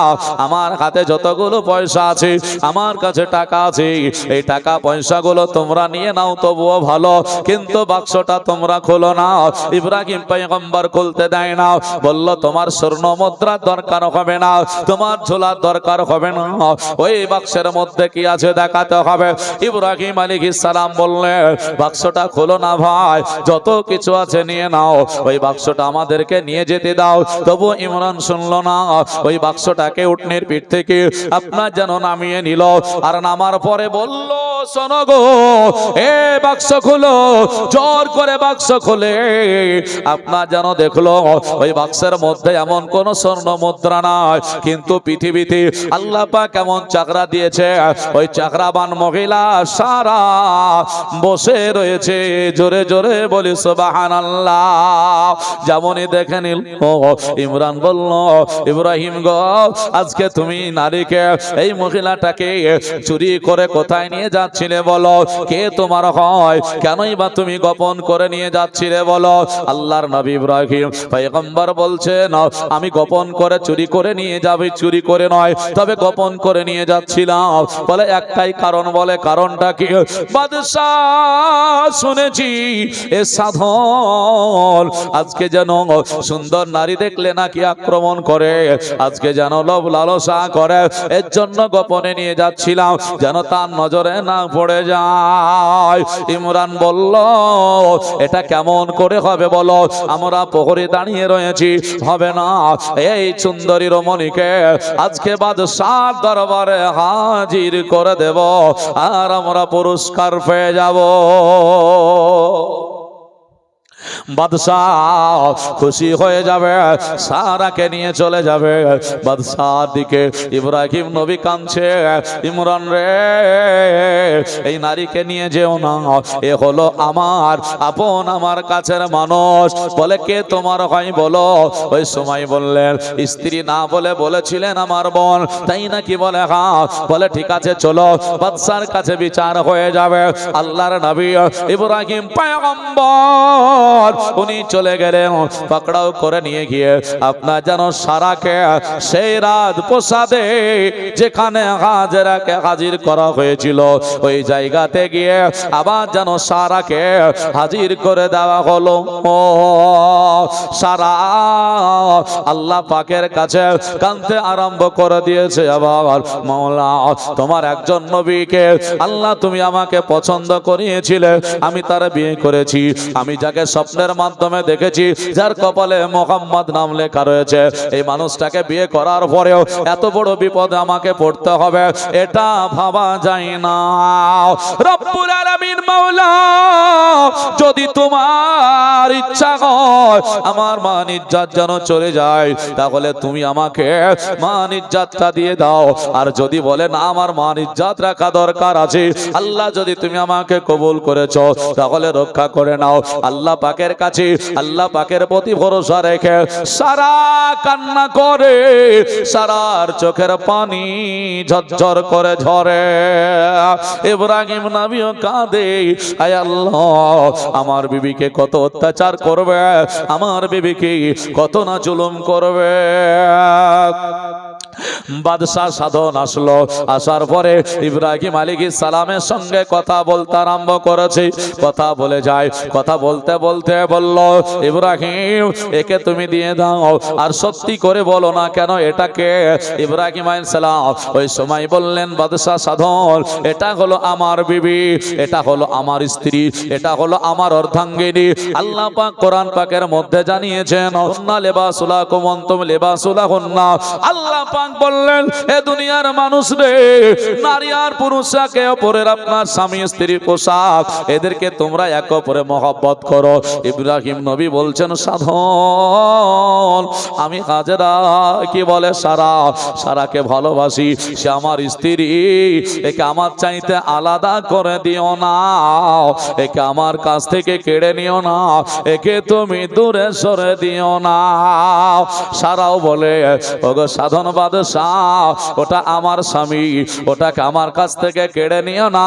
আমার হাতে যতগুলো পয়সা আছে, আমার কাছে টাকা আছে, এই টাকা পয়সাগুলো তোমরা নিয়ে নাও, তবুও ভালো, কিন্তু বাক্সটা তোমরা খোলো না। ইব্রাহিম পয়গম্বর খুলতে দেয় না। বলল, তোমার স্বর্ণ মুদ্রার দরকার হবে না, তোমার ঝোলার দরকার হবে না, ওই বাক্সের মধ্যে কি আছে দেখাতে হবে। ইব্রাহিম আলাইহিস সালাম বললেন, বাক্সটা খোলো না ভাই, যত কিছু আছে নিয়ে নাও, ওই বাক্সটা আমাদেরকে নিয়ে যেতে দাও। তবু ইমরান শুনলো না। ওই বাক্সটাকে উটনির পিঠ থেকে আপনার যেন নামিয়ে নিল। আর নামার পরে বলল, শোনো গো, এ বাক্স খুলো। জোর করে বাক্স খুলে আপনার যেন দেখলো ওই বাক্সের মধ্যে এমন কোন স্বর্ণ মুদ্রা নাই, কিন্তু পৃথিবীতে আল্লাহ পাক কেমন চাকরা দিয়েছে। ওই চাকরাবান মহিলা সারা বসে রয়েছে। জোরে জোরে বলি সুবহানাল্লাহ। যেমনই দেখে নিল। ইমরান বলল, ইব্রাহিম গো, আজকে তুমি নারীকে, এই মহিলাটাকে চুরি করে কোথায় নিয়ে যাচ্ছ? যাচ্ছিলে বলো, কে তোমার হয়, কেনই বা তুমি গোপন করে নিয়ে যাচ্ছিলে বলো। আল্লাহর নবী ইব্রাহিম পয়গম্বর বলছেন, আমি গোপন করে চুরি করে নিয়ে যাবি, চুরি করে নয়, তবে গোপন করে নিয়ে যাচ্ছিলাম। বলে একটাই কারণ, বলে কারণটা কি? বাদশাহ শুনেছি এ সাধন আজকে যেন সুন্দর নারী দেখলে নাকি আক্রমণ করে, আজকে যেন লোভ লালসা করে, এর জন্য গোপনে নিয়ে যাচ্ছিলাম যেন তার নজরে না পড়ে যায়। ইমরান বলল, এটা কেমন করে হবে বলো, আমরা প্রহরে দাঁড়িয়ে রয়েছি, হবে না। এই সুন্দরী রমণীকে আজকে বাদশার দরবারে হাজির করে দেব, আর আমরা পুরস্কার পেয়ে যাব। বাদশাহ খুশি হয়ে যাবে, সারাকে নিয়ে চলে যাবে। বাদশার দিকে ইব্রাহিম নবী কাঁদছে, ইমরান রে এই নারীকে নিয়ে যেও না, এ হলো আমার আপন, আমার কাছের মানুষ। বলে কে তোমার হয় বলো। ওই সময় বললেন স্ত্রী না বলে বলেছিলেন আমার বোন, তাই নাকি? বলে হ্যাঁ। বলে ঠিক আছে চলো, বাদশার কাছে বিচার হয়ে যাবে। আল্লাহর নবী ইব্রাহিম পয়গম্বর উনি চলে গেলেন, পাকড়াও করে নিয়ে গিয়ে আপনার যেন সারাকে সেই রাজপ্রাসাদে যেখানে হাজেরাকে হাজির করা হয়েছিল ওই জায়গাতে গিয়ে আবার যেন সারাকে হাজির করে দেওয়া হলো। ও সারা আল্লাহ পাকের কাছে কাঁদতে আরম্ভ করে দিয়েছে, আবার মাওলা তোমার একজন নবীকে আল্লাহ তুমি আমাকে পছন্দ করিয়েছিলে, আমি তার বিয়ে করেছি, আমি যাকে স্বপ্নের মাধ্যমে দেখেছি, যার কপালে মোহাম্মদ নাম লেখা রয়েছে, এই মানুষটাকে বিয়ে করার পরেও এত বড় বিপদে আমাকে পড়তে হবে, এটা ভাবা যায় না। রব্বুল আলামিন মাওলা যদি তোমার ইচ্ছা হয় আমার মান ইজ্জত যেন চলে যায়, তাহলে তুমি আমাকে মান ইজ্জতটা দিয়ে দাও। আর যদি বলে না আমার মান ইজ্জত রাখা দরকার আছে, আল্লাহ যদি তুমি আমাকে কবুল করেছো তাহলে রক্ষা করে নাও। আল্লাহ পাকের কাছে, আল্লাহ পাকের প্রতি ভরসা রেখে সারা কান্না করে, সারার চোখের পানি ঝরঝর করে ঝরে। ইব্রাহিম নবীও কাঁদে, আয় আল্লাহ আমার বিবিকে কত অত্যাচার করবে, আমার বিবিকে কত না জুলুম করবে। বাদশাহ সাধন আসলো, আসার পরে ইব্রাহিম আলাইহিস সালামের সঙ্গে কথা বলতে আরম্ভ করেছে। কথা বলে যায়, কথা বলতে বলতে বলল, ইব্রাহিম একে তুমি দিয়ে দাও, আর সত্যি করে বলো না কেন এটাকে। ইব্রাহিম আলাইহিস সালাম ওই সময় বললেন, বাদশাহ সাধন এটা হলো আমার বিবি, এটা হলো আমার স্ত্রী, এটা হলো আমার অর্ধাঙ্গিনী। আল্লাহ পাক কোরআন পাকের মধ্যে জানিয়েছেন, হুন্না লিবাসুল লাকুম ওয়া আনতুম লিবাসুল লাহুন্না। আল্লাহ পাক বললেন, এ দুনিয়ার মানুষ রে, নারী আর পুরুষ একে অপরের আপনার স্বামী স্ত্রীর পোশাক, এদেরকে তোমরা একে অপরে মহব্বত করো। ইব্রাহিম নবী বলছেন, সাধন আমি হাজেরা কি বলে সারাকে ভালোবাসি, সে আমার স্ত্রী, একে আমার চাইতে আলাদা করে দিও না, একে আমার কাছ থেকে কেড়ে নিও না, একে তুমি দূরে সরে দিও না। সারাও বলে, ওগো সাধন বাদশাহ ওটা আমার স্বামী, ওটাকে আমার কাছ থেকে কেড়ে নিও না,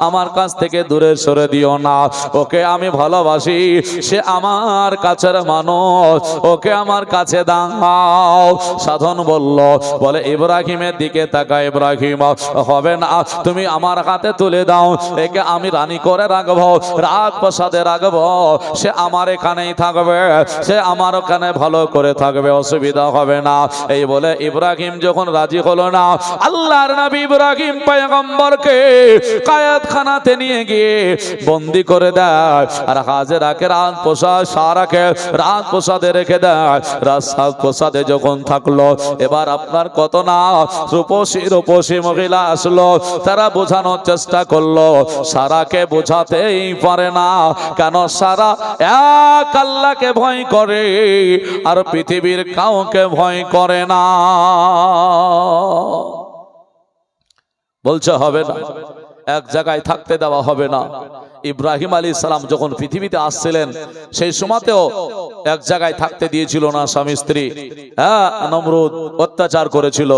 আমার কাছ থেকে দূরে সরে দিও না, ওকে আমি ভালোবাসি, সে আমার কাছের মানুষ, ওকে আমার কাছে দাও। সাধন বলে ইব্রাহিমের দিকে তাকা, ইব্রাহিম হবে না, তুমি আমার হাতে তুলে দাও, একে আমি রানী করে রাখবো, রাজপ্রাসাদে রাখবো, সে আমার এখানেই থাকবে, সে আমার ওখানে ভালো করে থাকবে, অসুবিধা হবে না। এই বলে ইব্রাহিম যখন রাজি হলো না, আল্লাহর নবী ইব্রাহিম পয়গম্বরকে কায়াতখানাতে নিয়ে গিয়ে বন্দি করে দেয়, আর হাজেরাকে সারাকে রাজপ্রাসাদে রেখে দেয়। রাজপ্রাসাদে যখন থাকলো, এবার আপনার কত না রূপসী মহিলা আসলো, তারা বোঝানোর চেষ্টা করলো, সারাকে বোঝাতেই পারে না, কেন সারা এক আল্লাহকে ভয় করে আর পৃথিবীর কাউকে ভয় করে না। বলছে হবে না, এক জায়গায় থাকতে দেওয়া হবে না। ইব্রাহিম আলাইহিস সালাম যখন পৃথিবীতে আসছিলেন সেই সময়তেও এক জায়গায় থাকতে দিয়েছিল না স্বামী স্ত্রী। হ্যাঁ, নমরুদ অত্যাচার করেছিল।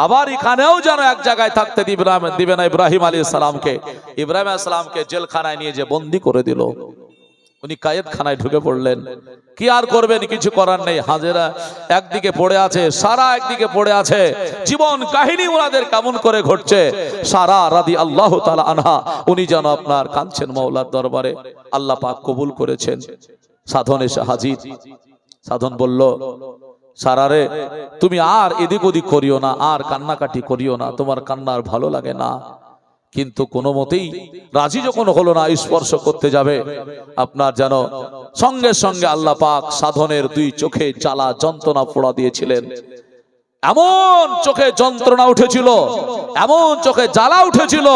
আবার এখানেও যেন এক জায়গায় থাকতে দিবে না ইব্রাহিম আলাইহিস সালামকে। ইব্রাহিম আলাইহিস সালামকে জেলখানায় নিয়ে যে বন্দী করে দিল। উনি কায়েদখানায় ঢুকে পড়লেন। কি আর করবেন, কিছু করার নেই। হাজেরা একদিকে পড়ে আছে, সারা একদিকে পড়ে আছে। জীবন কাহিনী ওনাদের কেমন করে ঘটছে। সারা রাদিয়াল্লাহু তাআলা আনহা উনি যেন আপনার কাঁদছেন মাওলার দরবারে। আল্লাহ পাক কবুল করেছেন। সাধন এসে হাজির। সাধন বলল, সারারে তুমি আর এদিক ওদিক করিও না, আর কান্নাকাটি করিও না, তোমার কান্নার ভালো লাগে না। কিন্তু কোনো মতেই রাজি যখন হলো না স্পর্শ করতে যাবে, আপনার যেন সঙ্গে সঙ্গে আল্লাহ পাক সাধনের দুই চোখে জ্বালা যন্ত্রণা পোড়া দিয়েছিলেন। এমন চোখে যন্ত্রণা উঠেছিল, এমন চোখে জ্বালা উঠেছিল,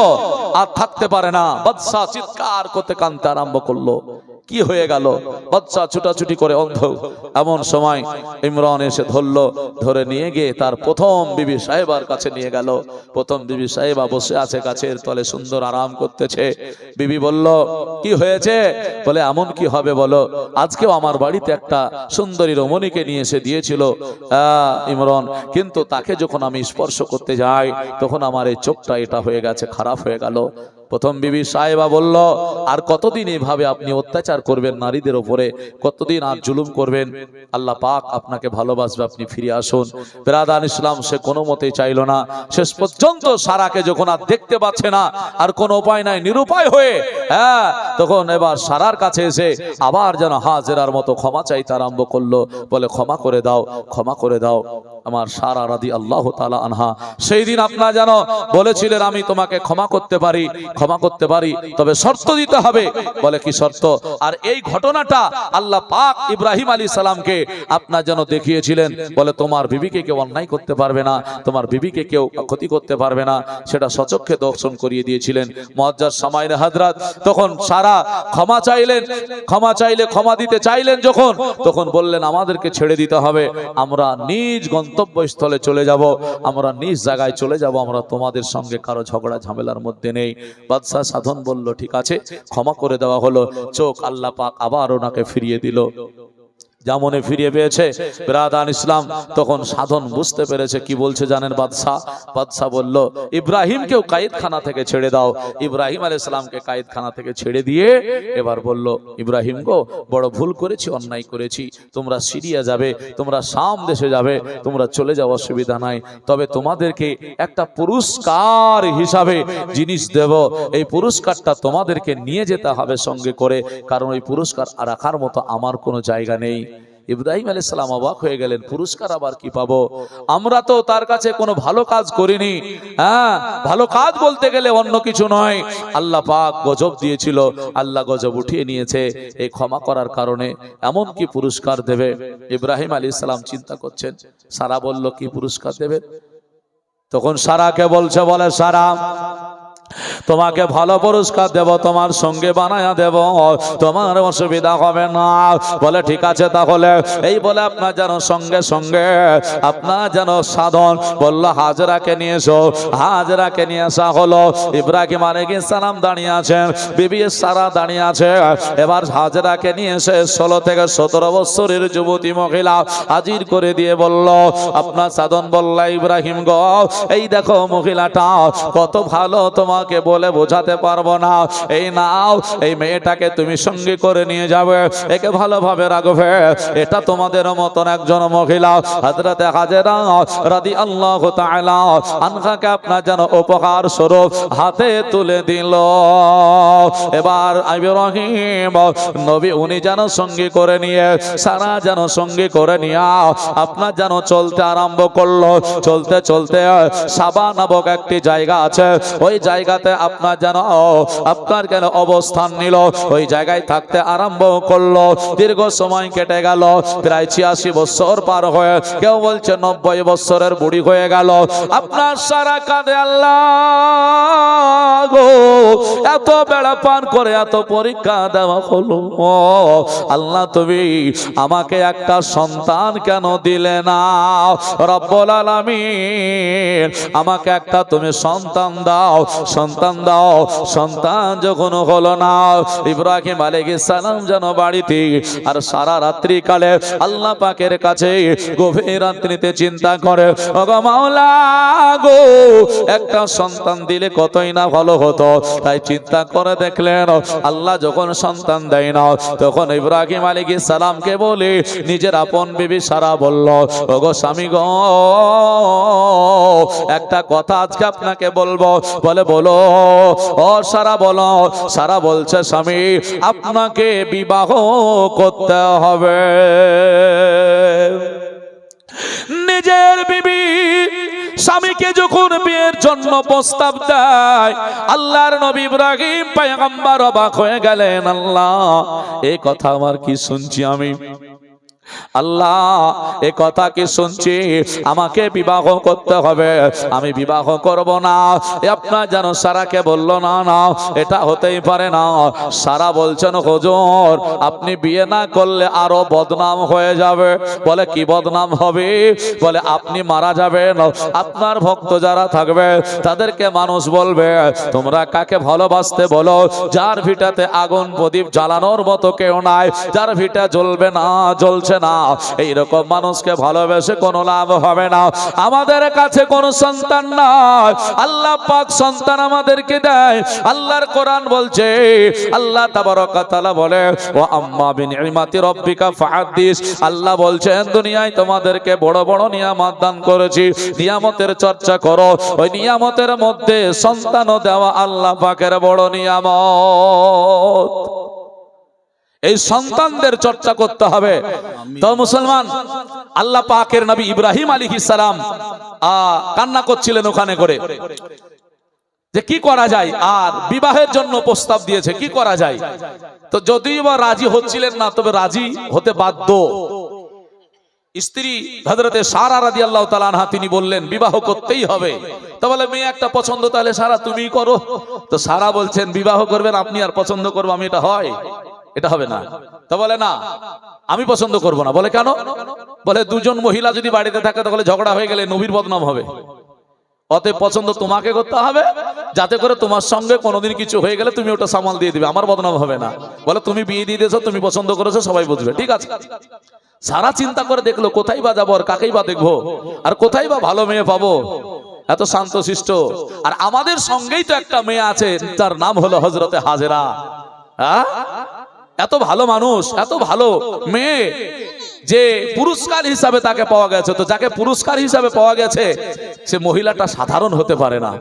আর থাকতে পারে না। বাদশা চিৎকার করতে কাঁদতে আরম্ভ করলো। কি হয়ে গেল? বাদশা ছুটাছুটি করে অন্ধ। এমন সময় ইমরান এসে ধরলো, ধরে নিয়ে গিয়ে তার প্রথম বিবি সাহেবার কাছে নিয়ে গেল। প্রথম বিবি সাহেবা বসে আছে গাছের তলে, সুন্দর আরাম করতেছে। বিবি বলল, কি হয়েছে? বলে, এমন কি হবে বলো, আজকেও আমার বাড়িতে একটা সুন্দরী রমণীকে নিয়ে এসে দিয়েছিল ইমরান, কিন্তু তাকে যখন আমি স্পর্শ করতে যাই তখন আমার এই চোখটা এটা হয়ে গেছে, খারাপ হয়ে গেল। প্রথম বিবি সাহেবা বলল, আর কতদিন এইভাবে আপনি অত্যাচার করবেন নারীদের উপরে, কতদিন আর জুলুম করবেন? আল্লাহ পাক আপনাকে ভালোবাসবে, আপনি ফিরে আসুন। বেরাদান ইসলাম সে কোনো মতেই চাইল না। শেষ পর্যন্ত সারাকে যখন আর দেখতে পাচ্ছে না, আর কোনো উপায় নাই, নিরুপায় হয়ে তখন এবার সারার কাছে এসে আবার যেন হাজেরার মতো ক্ষমা চাইতে আরম্ভ করলো। বলে, ক্ষমা করে দাও, ক্ষমা করে দাও আমার সারা রাদিয়াল্লাহু তাআলা আনহা। সেই দিন আপনারা যেন বলেছিলেন আমি তোমাকে ক্ষমা করতে পারি, ক্ষমা করতে পারি, তবে শর্ত দিতে হবে। বলে, কি শর্ত? আর এই ঘটনাটা আল্লাহ পাক ইব্রাহিম আলাইহিস সালামকে আপনারা যেন দেখিয়েছিলেন। বলে, তোমার বিবিকে কেউ অন্যায় করতে পারবে না, তোমার বিবিকে কেউ ক্ষতি করতে পারবে না, সেটা সচক্ষে দর্শন করিয়ে দিয়েছিলেন মুআজ্জাজ সামাইনে হযরত। তখন সারা ক্ষমা চাইলেন, ক্ষমা চাইলে ক্ষমা দিতে চাইলেন যখন, তখন বললেন আমাদেরকে ছেড়ে দিতে হবে, আমরা নিজ গন্তব্যস্থলে চলে যাব, আমরা নিজ জায়গায় চলে যাব, আমরা তোমাদের সঙ্গে কারো ঝগড়া ঝামেলার মধ্যে নেই। বাদশা সাধন বলল, ঠিক আছে, ক্ষমা করে দেওয়া হলো। চোখ আল্লাহ পাক আবার ওনাকে ফিরিয়ে দিল, যেমনে ফিরিয়ে পেয়েছে। বেরাদান ইসলাম তখন সাধন বুঝতে পেরেছে। কি বলছে জানেন বাদশা? বাদশা বলল, ইব্রাহিমকেও কায়েদখানা থেকে ছেড়ে দাও। ইব্রাহিম আলাইহিস সালামকে কায়েদখানা থেকে ছেড়ে দিয়ে এবার বলল, ইব্রাহিম গো, বড় ভুল করেছি, অন্যায় করেছি, তোমরা সিরিয়া যাবে, তোমরা শাম দেশে যাবে, তোমরা চলে যাও, অসুবিধা নাই, তবে তোমাদেরকে একটা পুরস্কার হিসাবে জিনিস দেব। এই পুরস্কারটা তোমাদেরকে নিয়ে যেতে হবে সঙ্গে করে, কারণ ওই পুরস্কার রাখার মতো আমার কোনো জায়গা নেই। ইব্রাহিম আলাইহিস সালাম অবাক হয়ে গেলেন, পুরস্কার আবার কি পাবো? আমরা তো তার কাছে কোনো ভালো কাজ করিনি। ভালো কাজ বলতে গেলে অন্য কিছু নয়, আল্লাহ পাক গজব দিয়েছিল, আল্লাহ গজব উঠিয়ে নিয়েছে, এই ক্ষমা করার কারণে এমন কি পুরস্কার দেবে? ইব্রাহিম আলাইহিস সালাম চিন্তা করছেন। সারা বলল, কি পুরস্কার দেবে? তখন সারাকে বলছে, বলে, সারা তোমাকে ভালো পুরস্কার দেব, তোমার সঙ্গে বানায়া দেব, তোমার অসুবিধা হবে না। বলে, ঠিক আছে তাহলে। এই বলে আপনার যেন সঙ্গে সঙ্গে আপনার যেন সাধন বলল, হাজরাকে নিয়ে এসো। হাজরাকে নিয়ে আসা হলো। ইব্রাহিম আলাইহিস সালাম দাঁড়িয়ে আছেন, বিবি সারা দাঁড়িয়ে আছে। এবার হাজরাকে নিয়ে এসে 16 থেকে 17 বছরের যুবতী মহিলা হাজির করে দিয়ে বলল, আপনার সাধন বলল, ইব্রাহিম গো, এই দেখো মহিলাটা কত ভালো, তোমাকে বলে বোঝাতে পারবো না। এই নাও, এই মেয়েটাকে তুমি সঙ্গে করে নিয়ে যাবে, একে ভালোভাবে রাখবে। এটা তোমাদের মতন একজন মহিলা হযরতে হাজেরা রাদিয়াল্লাহু তাআলা আনহাকে আপনার যেন উপহার স্বরূপ হাতে তুলে দিল। এবার ইব্রাহিম নবী উনি যেন সঙ্গে করে নিয়ে, সারা যেন সঙ্গে করে নিয়ে আপনার যেন চলতে আরম্ভ করলো। চলতে চলতে সাবা নামক একটি জায়গা আছে, ওই জায়গাতে আপনার যেন আপনার কেন অবস্থান নিল, ওই জায়গায় থাকতে আরম্ভ করলো। দীর্ঘ সময় কেটে গেল, প্রায় 86 বছর পার হয়ে, কেউ বলছে 90 বছরের বুড়ি হয়ে গেল। আপনার সারা কাঁদে, আল্লাহ গো, এত বেড়া পার করে এত পরীক্ষা দেওয়া হলো, আল্লাহ তুমি আমাকে একটা সন্তান কেন দিলে না? রব্বুল আলামিন আমাকে একটা তুমি সন্তান দাও, সন্তান দাও। সন্তান যখন হলো না, ইব্রাহিম আলাইহিস সালাম যেন বাড়িতে আর সারা রাত্রি কালে আল্লাহ পাকের কাছে গভীর রাত্রিতে চিন্তা করে, ওগো মাওলা গো, একটা সন্তান দিলে কতই না ভালো হতো। তাই চিন্তা করে দেখলেন, আল্লাহ যখন সন্তান দেয় না, তখন ইব্রাহিম আলাইহিস সালামকে বলে নিজের আপন বিবি সারা বলল, ওগো স্বামী গো, একটা কথা আজকে আপনাকে বলবো। বলে বলো। ও সারা বলো। সারা বলছে, স্বামী আপনাকে বিবাহ করতে হবে। নিজের বিবি স্বামীকে যখন বিয়ের জন্য প্রস্তাব দেয়, আল্লাহর নবী ইব্রাহিম পয়গম্বর অবাক হয়ে গেলেন। আল্লাহ, এই কথা আমার কি শুনছি আমি? আল্লাহ, এ কথা কি শুনছি? আমাকে বিবাহ করতে হবে, আমি বিবাহ করব না। আপনার যেন সারাকে বলল, না না, এটা হতেই পারে না। সারা বলছেন, হুজুর আপনি বিয়ে না করলে আরো বদনাম হয়ে যাবে। বলে কি বদনাম হবে? বলে আপনি মারা যাবেন, আপনার ভক্ত যারা থাকবে তাদেরকে মানুষ বলবে, তোমরা কাকে ভালোবাসতে বলো, যার ভিটাতে আগুন প্রদীপ জ্বালানোর মতো কেউ নাই, যার ভিটা জ্বলবে না, জ্বলছে না, এইরকম মানুষকে ভালোবেসে কোনো লাভ হবে না। আমাদের কাছে কোনো সন্তান নাই, আল্লাহ পাক সন্তান আমাদেরকে দেয়। আল্লাহর কোরআন বলছে, আল্লাহ তাবারক ওয়া তাআলা বলে, ওয়া আম্মা বিনিমাতি রাব্বিকা ফাহাদ্দিস। আল্লাহ বলছেন, দুনিয়ায় তোমাদেরকে বড় বড় নিয়ামত দান করেছি, নিয়ামতের চর্চা করো। ওই নিয়ামতের মধ্যে সন্তানও দেওয়া আল্লাহ পাকের বড় নিয়ামত। এই সন্তানদের চর্চা করতে হবে। তো মুসলমান, আল্লাহ পাকের নবী ইব্রাহিম আলাইহিস সালাম কান্না করছিলেন ওখানে করে, যে কি করা যায়, আর বিবাহের জন্য প্রস্তাব দিয়েছে, কি করা যায়। তো যদিও বা রাজি হচ্ছিলেন না, তবে রাজি হতে বাধ্য। স্ত্রী হযরতে সারা রাদিয়াল্লাহু তাআলা আনহা তিনি বললেন, বিবাহ করতেই হবে। তো বলে, মেয়ে একটা পছন্দ, তাহলে সারা তুমিই করো। তো সারা বলছেন, বিবাহ করবেন আপনি আর পছন্দ করবো আমি, এটা হয়? এটা হবে না। তো বলে, না আমি পছন্দ করব না। বলে কেন? বলে, দুজন মহিলা যদি বাড়িতে থাকে তাহলে ঝগড়া হয়ে গেলে নবীর বদনাম হবে। অতএব পছন্দ তোমাকে করতে হবে, যাতে করে তোমার সঙ্গে কোনোদিন কিছু হয়ে গেলে তুমি ওটা সামাল দিয়ে দিবে, আমার বদনাম হবে না। বলে, তুমি বিয়ে দিয়ে দিয়েছো, তুমি পছন্দ করেছো, সবাই বুঝবে, ঠিক আছে। সারা চিন্তা করে দেখলো, কোথায় বা যাবো, আর কাকেই বা দেখবো, আর কোথায় বা ভালো মেয়ে পাবো, এত শান্তশিষ্ট। আর আমাদের সঙ্গেই তো একটা মেয়ে আছে, তার নাম হলো হযরতে হাজেরা। হ্যাঁ, এত ভালো মানুষ, এত ভালো মেয়ে, যে পুরস্কার হিসাবে তাকে পাওয়া গেছে। তো যাকে পুরস্কার হিসাবে পাওয়া গেছে, সে মহিলাটা সাধারণ হতে পারে না।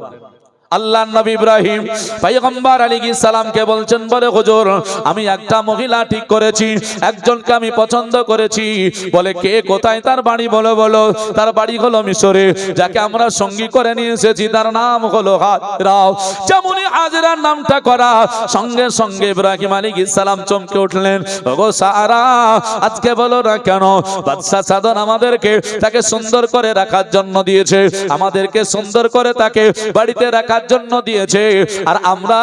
আল্লাহর নবী ইব্রাহিম পয়গম্বর আলাইহিস সালামকে বলছেন, বলে হুজুর আমি একটা মহিলা ঠিক করেছি, একজনকে আমি পছন্দ করেছি। বলে, কে, কোথায়, তার বাড়ি বলো। বলো, তার বাড়ি হলো মিশরে। যাকে আমরা সঙ্গী করে নিয়ে এসেছি তার নাম হলো হাজরা। যেমনই হাজরার নামটা করা, সঙ্গে সঙ্গে ইব্রাহিম আলাইহিস সালাম চমকে উঠলেন, ওগো সারা, আজকে বলো না কেন, বাদশা সাদন আমাদেরকে তাকে সুন্দর করে রাখার জন্য দিয়েছে, আমাদেরকে সুন্দর করে তাকে বাড়িতে রাখার জন্য দিয়েছে, আর আমরা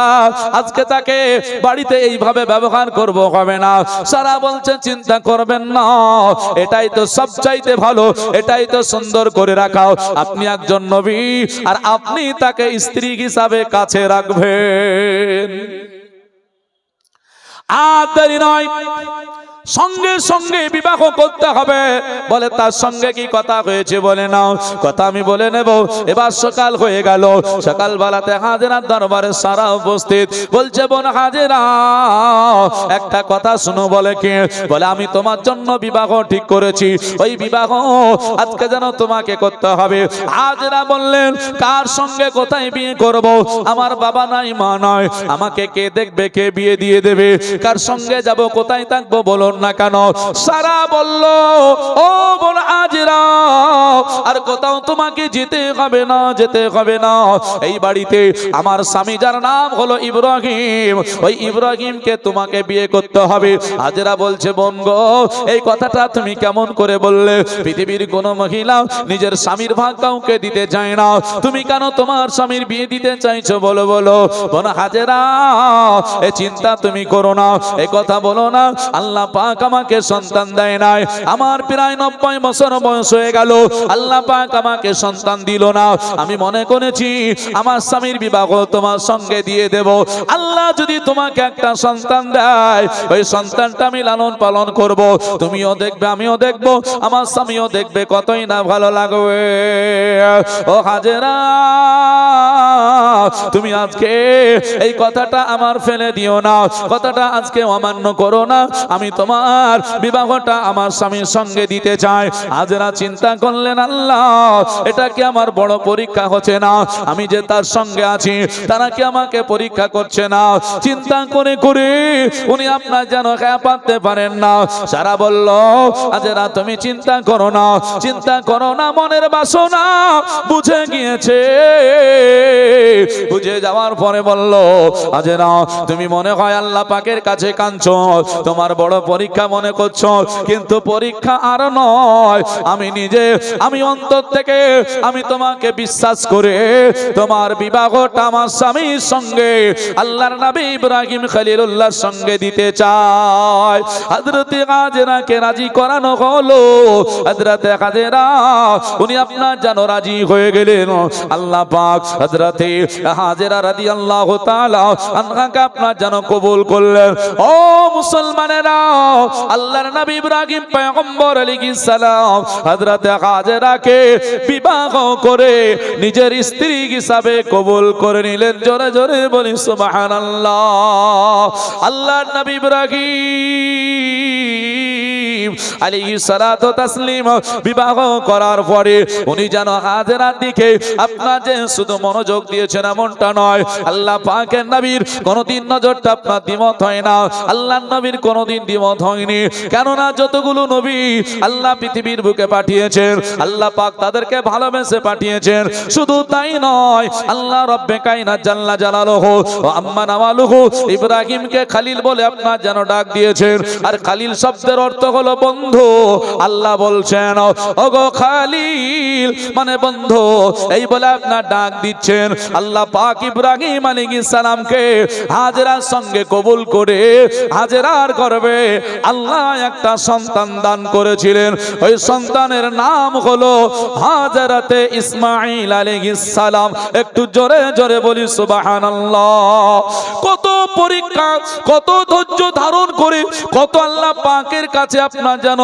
আজকে তাকে বাড়িতে এইভাবে ব্যবহার করব, হবে না। সারা বলছে, চিন্তা করবেন না, এটাই তো সবচাইতে ভালো, এটাই তো সুন্দর করে রাখাও। আপনি একজন নবী, আর আপনি তাকে স্ত্রী হিসাবে কাছে রাখবেন। আর দেরি নয়, সঙ্গে সঙ্গে বিবাহ করতে হবে। বলে, তার সঙ্গে কি কথা হয়েছে? বলে, নাও কথা আমি বলে নেব। এবার সকাল হয়ে গেল, সকালবেলাতে হাজেরার দরবারে সারা উপস্থিত। বলছে, বোন হাজেরা, একটা কথা শুনো। বলে, কি? বলে, আমি তোমার জন্য বিবাহ ঠিক করেছি, ওই বিবাহ আজকে যেন তোমাকে করতে হবে। হাজেরা বললেন, কার সঙ্গে কোথায় বিয়ে করব? আমার বাবা নাই, মা নয়, আমাকে কে দেখবে, কে বিয়ে দিয়ে দেবে? কার সঙ্গে যাব, কোথায় থাকবো বলুন না কেন? সারা বলল, ও বোন হাজেরা, আর কোথাও তোমাকে যেতে হবে না, যেতে হবে না। এই বাড়িতে আমার স্বামী যার নাম হলো ইব্রাহিম, ওই ইব্রাহিমকে তোমাকে বিয়ে করতে হবে। হাজেরা বলছে, বোন গো, এই কথাটা তুমি কেমন করে বললে? পৃথিবীর কোন মহিলা নিজের স্বামীর ভাগ কাউকে দিতে চায় না, তুমি কেন তোমার স্বামীর বিয়ে দিতে চাইছো? বলো বলো। বোন হাজেরা, এই চিন্তা তুমি করো না, এই কথা বলো না। আল্লাহ পাক আমাকে সন্তান দেয় নাই, আমার প্রায় 90 বছর বয়স হয়ে গেল, আল্লাহ পাক আমাকে সন্তান দিল না। আমি মনে করেছি আমার স্বামীর বিবাহ তোমার সঙ্গে দিয়ে দেব। আল্লাহ যদি তোমাকে একটা সন্তান দেয়, ওই সন্তানটা আমি লালন পালন করব, তুমিও দেখবে, আমিও দেখবো, আমার স্বামীও দেখবে, কতই না ভালো লাগবে। ও হাজেরা, তুমি আজকে এই কথাটা আমার ফেলে দিও না, কথাটা আজকে অমান্য করো না। আমি তোমার বিবাহটা আমার স্বামীর সঙ্গে দিতে চাই। হাজেরা চিন্তা করলেন, আল্লাহ, এটা কি আমার বড় পরীক্ষা হচ্ছে না? আমি যে তার সঙ্গে আছি, তারা কি আমাকে পরীক্ষা করছে না? চিন্তা করে করে উনি আপনার যেন পারতে পারেন না। সারা বলল, হাজেরা তুমি চিন্তা করো না, চিন্তা করো না, মনের বাসনা বুঝে গিয়েছে। বুঝে যাওয়ার পরে বলল, হাজেরা তুমি মনে হয় আল্লাহ পাকের কাছে কাঁদছো, তোমার বড় পরীক্ষা মনে করছো, কিন্তু পরীক্ষা আর নয়। আমি নিজে, আমি অন্তর থেকে আমি তোমাকে বিশ্বাস করে তোমার বিবাহটা আমার স্বামীর সঙ্গে, আল্লাহর নবী ইব্রাহিম খলিলুল্লাহর সঙ্গে দিতে চাই। হযরতে হাজেরাকে রাজি করানো হলো। হযরতে হাজেরা উনি আপনার যেন রাজি হয়ে গেলেন। আল্লাহ পাক হযরতে হাজেরা রাদিয়াল্লাহু তাআলা আনহাকে আপনার যেন কবুল করলেন। ও মুসলমানেরা, আল্লাহর নবী ইব্রাহিম পয়গম্বর আলাইহিস সালাম হযরতে হাজেরাকে বিবাহ করে নিজের স্ত্রী হিসাবে কবুল করে নিলেন। জোরে জোরে বলি সুবহানাল্লাহ। আল্লাহর নবী ইব্রাহিম আলাইহিস সালাতু তাসলিম বিবাহ করার পরে উনি যেন হাজেরার দিকে আপনার যে শুধু মনোযোগ দিয়েছেন এমনটা নয়, আল্লাহ পাকের নবীর কোনদিন নজরটা আপনার দ্বিমত হয় না, আল্লাহর নবীর কোনদিন দ্বিমত হয়নি। কেননা যতগুলো নবী আল্লাহ পৃথিবীর বুকে পাঠিয়েছেন, আল্লাহ পাক তাদেরকে ভালোবেসে পাঠিয়েছেন। শুধু তাই নয়, আল্লাহ রব্বে কায়নাত জাল্লা জালালুহু ওয়া আম্মা নাওয়ালুহু ইব্রাহিমকে খলিল বলে আপনার যেন ডাক দিয়েছেন। আর খলিল শব্দের অর্থ হলো বন্ধু। আল্লাহ বলছেন, ওগো খলিল মানে বন্ধু, এই বলে আপনার ডাক দিচ্ছেন। আল্লাহ পাক ইব্রাহিম আলাইহিস সালামকে হাজেরার সঙ্গে কবুল করে হাজেরার গর্ভে আল্লাহ একটা সন্তান দান করেছিলেন। ওই সন্তানের নাম হলো হাজরাতে ইসমাঈল আলাইহিস সালাম। একটু জোরে জোরে বলি সুবহানাল্লাহ। কত পরীক্ষা, কত ধৈর্য ধারণ করে, কত আল্লাহ পাকের কাছে আপনার যেন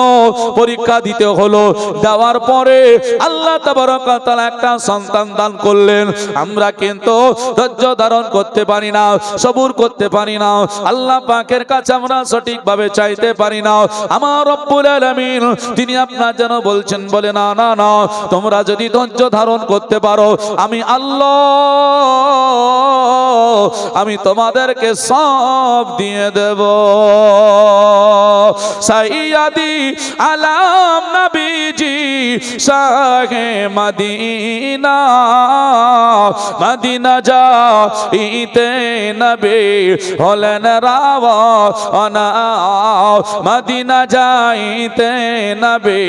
পরীক্ষা দিতে হলো। দেওয়ার পরে আল্লাহ তাবারক ওয়া তাআলা একটা সন্তান দান করলেন। আমরা কিন্তু ধৈর্য ধারণ করতে পারি না, সবুর করতে পারি না, আল্লাহ পাকের কাছে আমরা সঠিকভাবে চাইতে পারি না। আমার রব্বুল আলামিন তিনি আপনার যেন বলছেন, বলে না না না, তোমরা যদি ধৈর্য ধারণ করতে পারো, আমি আল্লাহ আমি তোমাদেরকে সব দিয়ে দেব। সাইয়্যিদি আলাম নবীজি শাহে মদিনা, মদিনা যাইতে নবী হলেন রাওয়ানা, মদিনা যাইতে নবী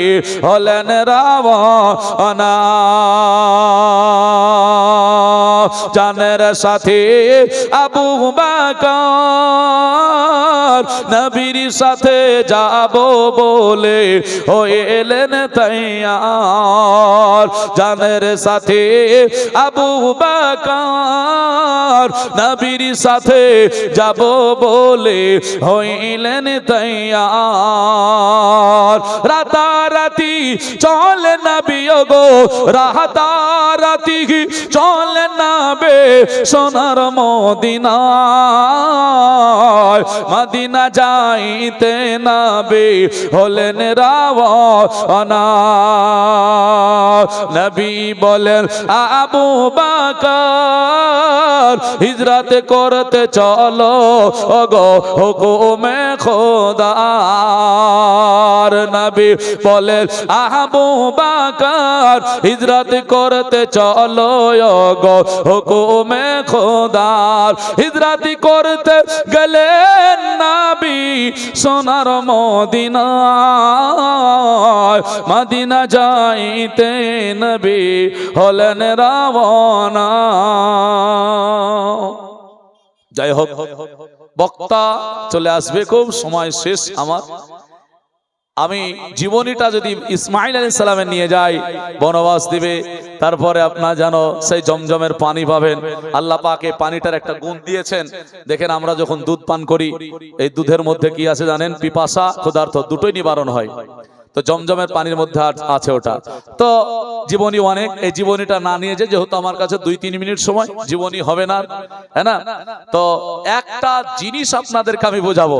হলেন রাওয়ানা। জানের সাথে আবু বকর নবীর সাথে যাব বলে হইলেন তৈয়ার। জানের সাথে আবু বকর নবীর সাথে যাব বলে হইলেন তৈয়ার। রাতারাতি চলে নবী গো, রাতারাতি চলে নাবে সোনার মদিনায়। মদিনা যাইতে নবী হলেন রওয়ানা। নবী বলেন আবু বকর হিজরত করতে চলো ওগো হুকুমে খোদার। নবী বলেন আবু বকর হিজরত করতে চলো ওগো হুকুমে খোদার। হিজরত করতে গেলেন নবী সোনার মদিনায়, মদিনা যাইতে নবী হলেন রওয়ানা। যাই হোক, বক্তা চলে আসবে, খুব সময় শেষ আমার। আমি জীবনীটা যদি ইসমাইল আলাইহিস সালামের নিয়ে যাই, বনবাস দিবে, তারপরে আপনার জানো সেই জমজমের পানি পাবেন। আল্লাহ পাক এই পানিটার একটা গুণ দিয়েছেন। দেখেন আমরা যখন দুধ পান করি, এই দুধের মধ্যে কি আছে জানেন? পিপাসা, ক্ষুধার্ত দুটোই নিবারণ হয়। তো জমজমের পানির মধ্যে আছে ওটা। তো জীবনী অনেক, এই জীবনীটা না নিয়ে যে, যেহেতু আমার কাছে 2-3 মিনিট সময়, জীবনী হবে না, হ্যাঁ না? তো একটা জিনিস আপনাদেরকে আমি বোঝাবো।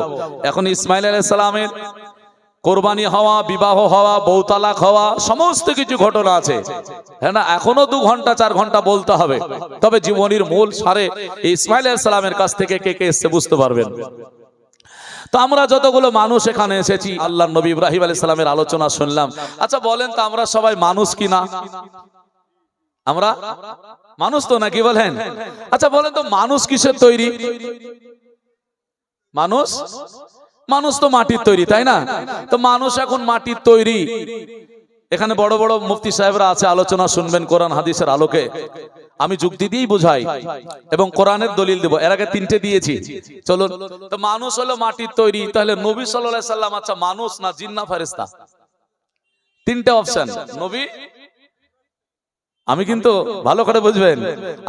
এখন ইসমাইল আলাইহিস সালামের কোরবানি হওয়া, বিবাহ হওয়া, বউ তালাক হওয়া, সমস্ত কিছু ঘটনা আছে, হ্যাঁ না? এখনো 2 ঘন্টা 4 ঘন্টা বলতে হবে, তবে জীবনীর মূল সারে ইসমাইল আলাইহিস সালামের কাছ থেকে কে কে এসে বুঝতে পারবেন। তো আমরা যতগুলো মানুষ এখানে এসেছি, আল্লাহর নবী ইব্রাহিম আলাইহিস সালামের আলোচনা শুনলাম। আচ্ছা বলেন তো, আমরা সবাই মানুষ কি না? আমরা মানুষ তো নাকি বলেন? আচ্ছা বলেন তো, মানুষ কিসের তৈরি? মানুষ তো মাটির তৈরি, তাই না? তো মানুষ এখন মাটির তৈরি। এখানে বড় বড় মুফতি সাহেবরা আছে, আলোচনা শুনবেন কোরআন হাদিসের আলোকে। আমি যুক্তি দিয়েই বুঝাই এবং কোরআনের দলিল দেব। এর আগে 3টে দিয়েছি, চলুন। তো মানুষ হলো মাটির তৈরি, তাহলে নবী সাল্লাল্লাহু আলাইহি সাল্লাম আচ্ছা মানুষ না জিন না ফেরেশতা? 3টে অপশন। নবী, আমি কিন্তু ভালো করে বুঝবেন,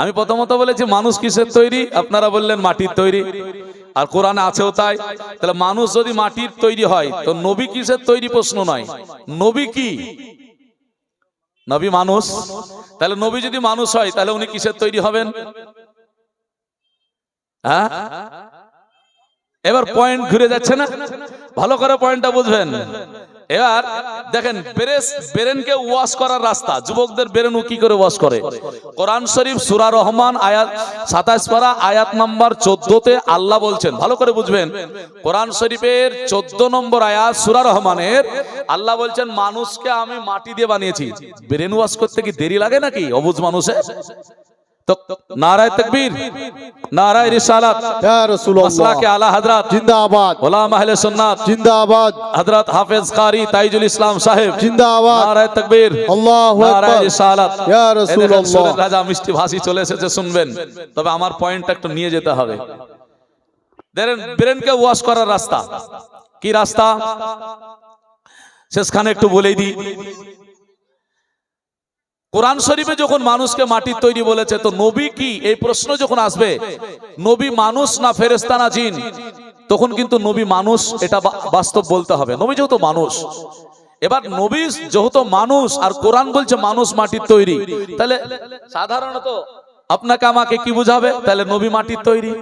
আমি প্রথমত বলেছি মানুষ কিসের তৈরি, আপনারা বললেন মাটির তৈরি, আর কোরআনে আছেও তাই। তাহলে মানুষ যদি মাটির তৈরি হয়, তো নবী কিসের তৈরি প্রশ্ন নয়, নবী কি? নবী মানুষ। তাহলে নবী যদি মানুষ হয়, তাহলে উনি কিসের তৈরি হবেন? হ্যাঁ, এবার পয়েন্ট ঘুরে যাচ্ছে না? ভালো করে পয়েন্টটা বুঝবেন। এবার দেখেন, ব্রেনকে ওয়াশ করার রাস্তা, যুবকদের ব্রেন কি করে ওয়াশ করে? কোরআন শরীফ সূরা রহমান আয়াত 27 পারা আয়াত নাম্বার 14-তে আল্লাহ বলছেন, ভালো করে বুঝবেন। কোরআন শরীফের 14 নম্বর আয়াত সূরা রহমানের আল্লাহ বলছেন, মানুষকে আমি মাটি দিয়ে বানিয়েছি। ব্রেন ওয়াশ করতে কি দেরি লাগে নাকি অবুঝ মানুষের? তো নারায়ে তাকবীর, নারায়ে রিসালাত, ইয়া রাসূলুল্লাহ, মাসলাকে আলা হযরত জিন্দাবাদ, উলামা আহলে সুন্নাত জিন্দাবাদ, হযরত হাফেজ কারি তাইজুল ইসলাম সাহেব জিন্দাবাদ, নারায়ে তাকবীর, আল্লাহু আকবার, নারায়ে রিসালাত, ইয়া রাসূলুল্লাহ। রাজা মিষ্টি ভাষী চলে এসেছে, শুনবেন, তবে আমার পয়েন্টটা একটু নিয়ে যেতে হবে। দেখেন, ব্রেনকে ওয়াশ করার রাস্তা কি রাস্তা, শেষখানে একটু বলেই দিই। কোরআন শরীফে যখন মানুষকে মাটির তৈরি বলেছে, তো নবী কি, এই প্রশ্ন যখন আসবে, নবী মানুষ না ফেরেশতা না জিন, তখন কিন্তু নবী মানুষ, এটা বাস্তব বলতে হবে। নবী যেহেতু মানুষ, এবার নবী যেহেতু মানুষ আর কোরআন বলছে মানুষ মাটির তৈরি, তাহলে সাধারণত আপনাকে আমাকে কি বুঝাবে? তাহলে নবী মাটির তৈরি।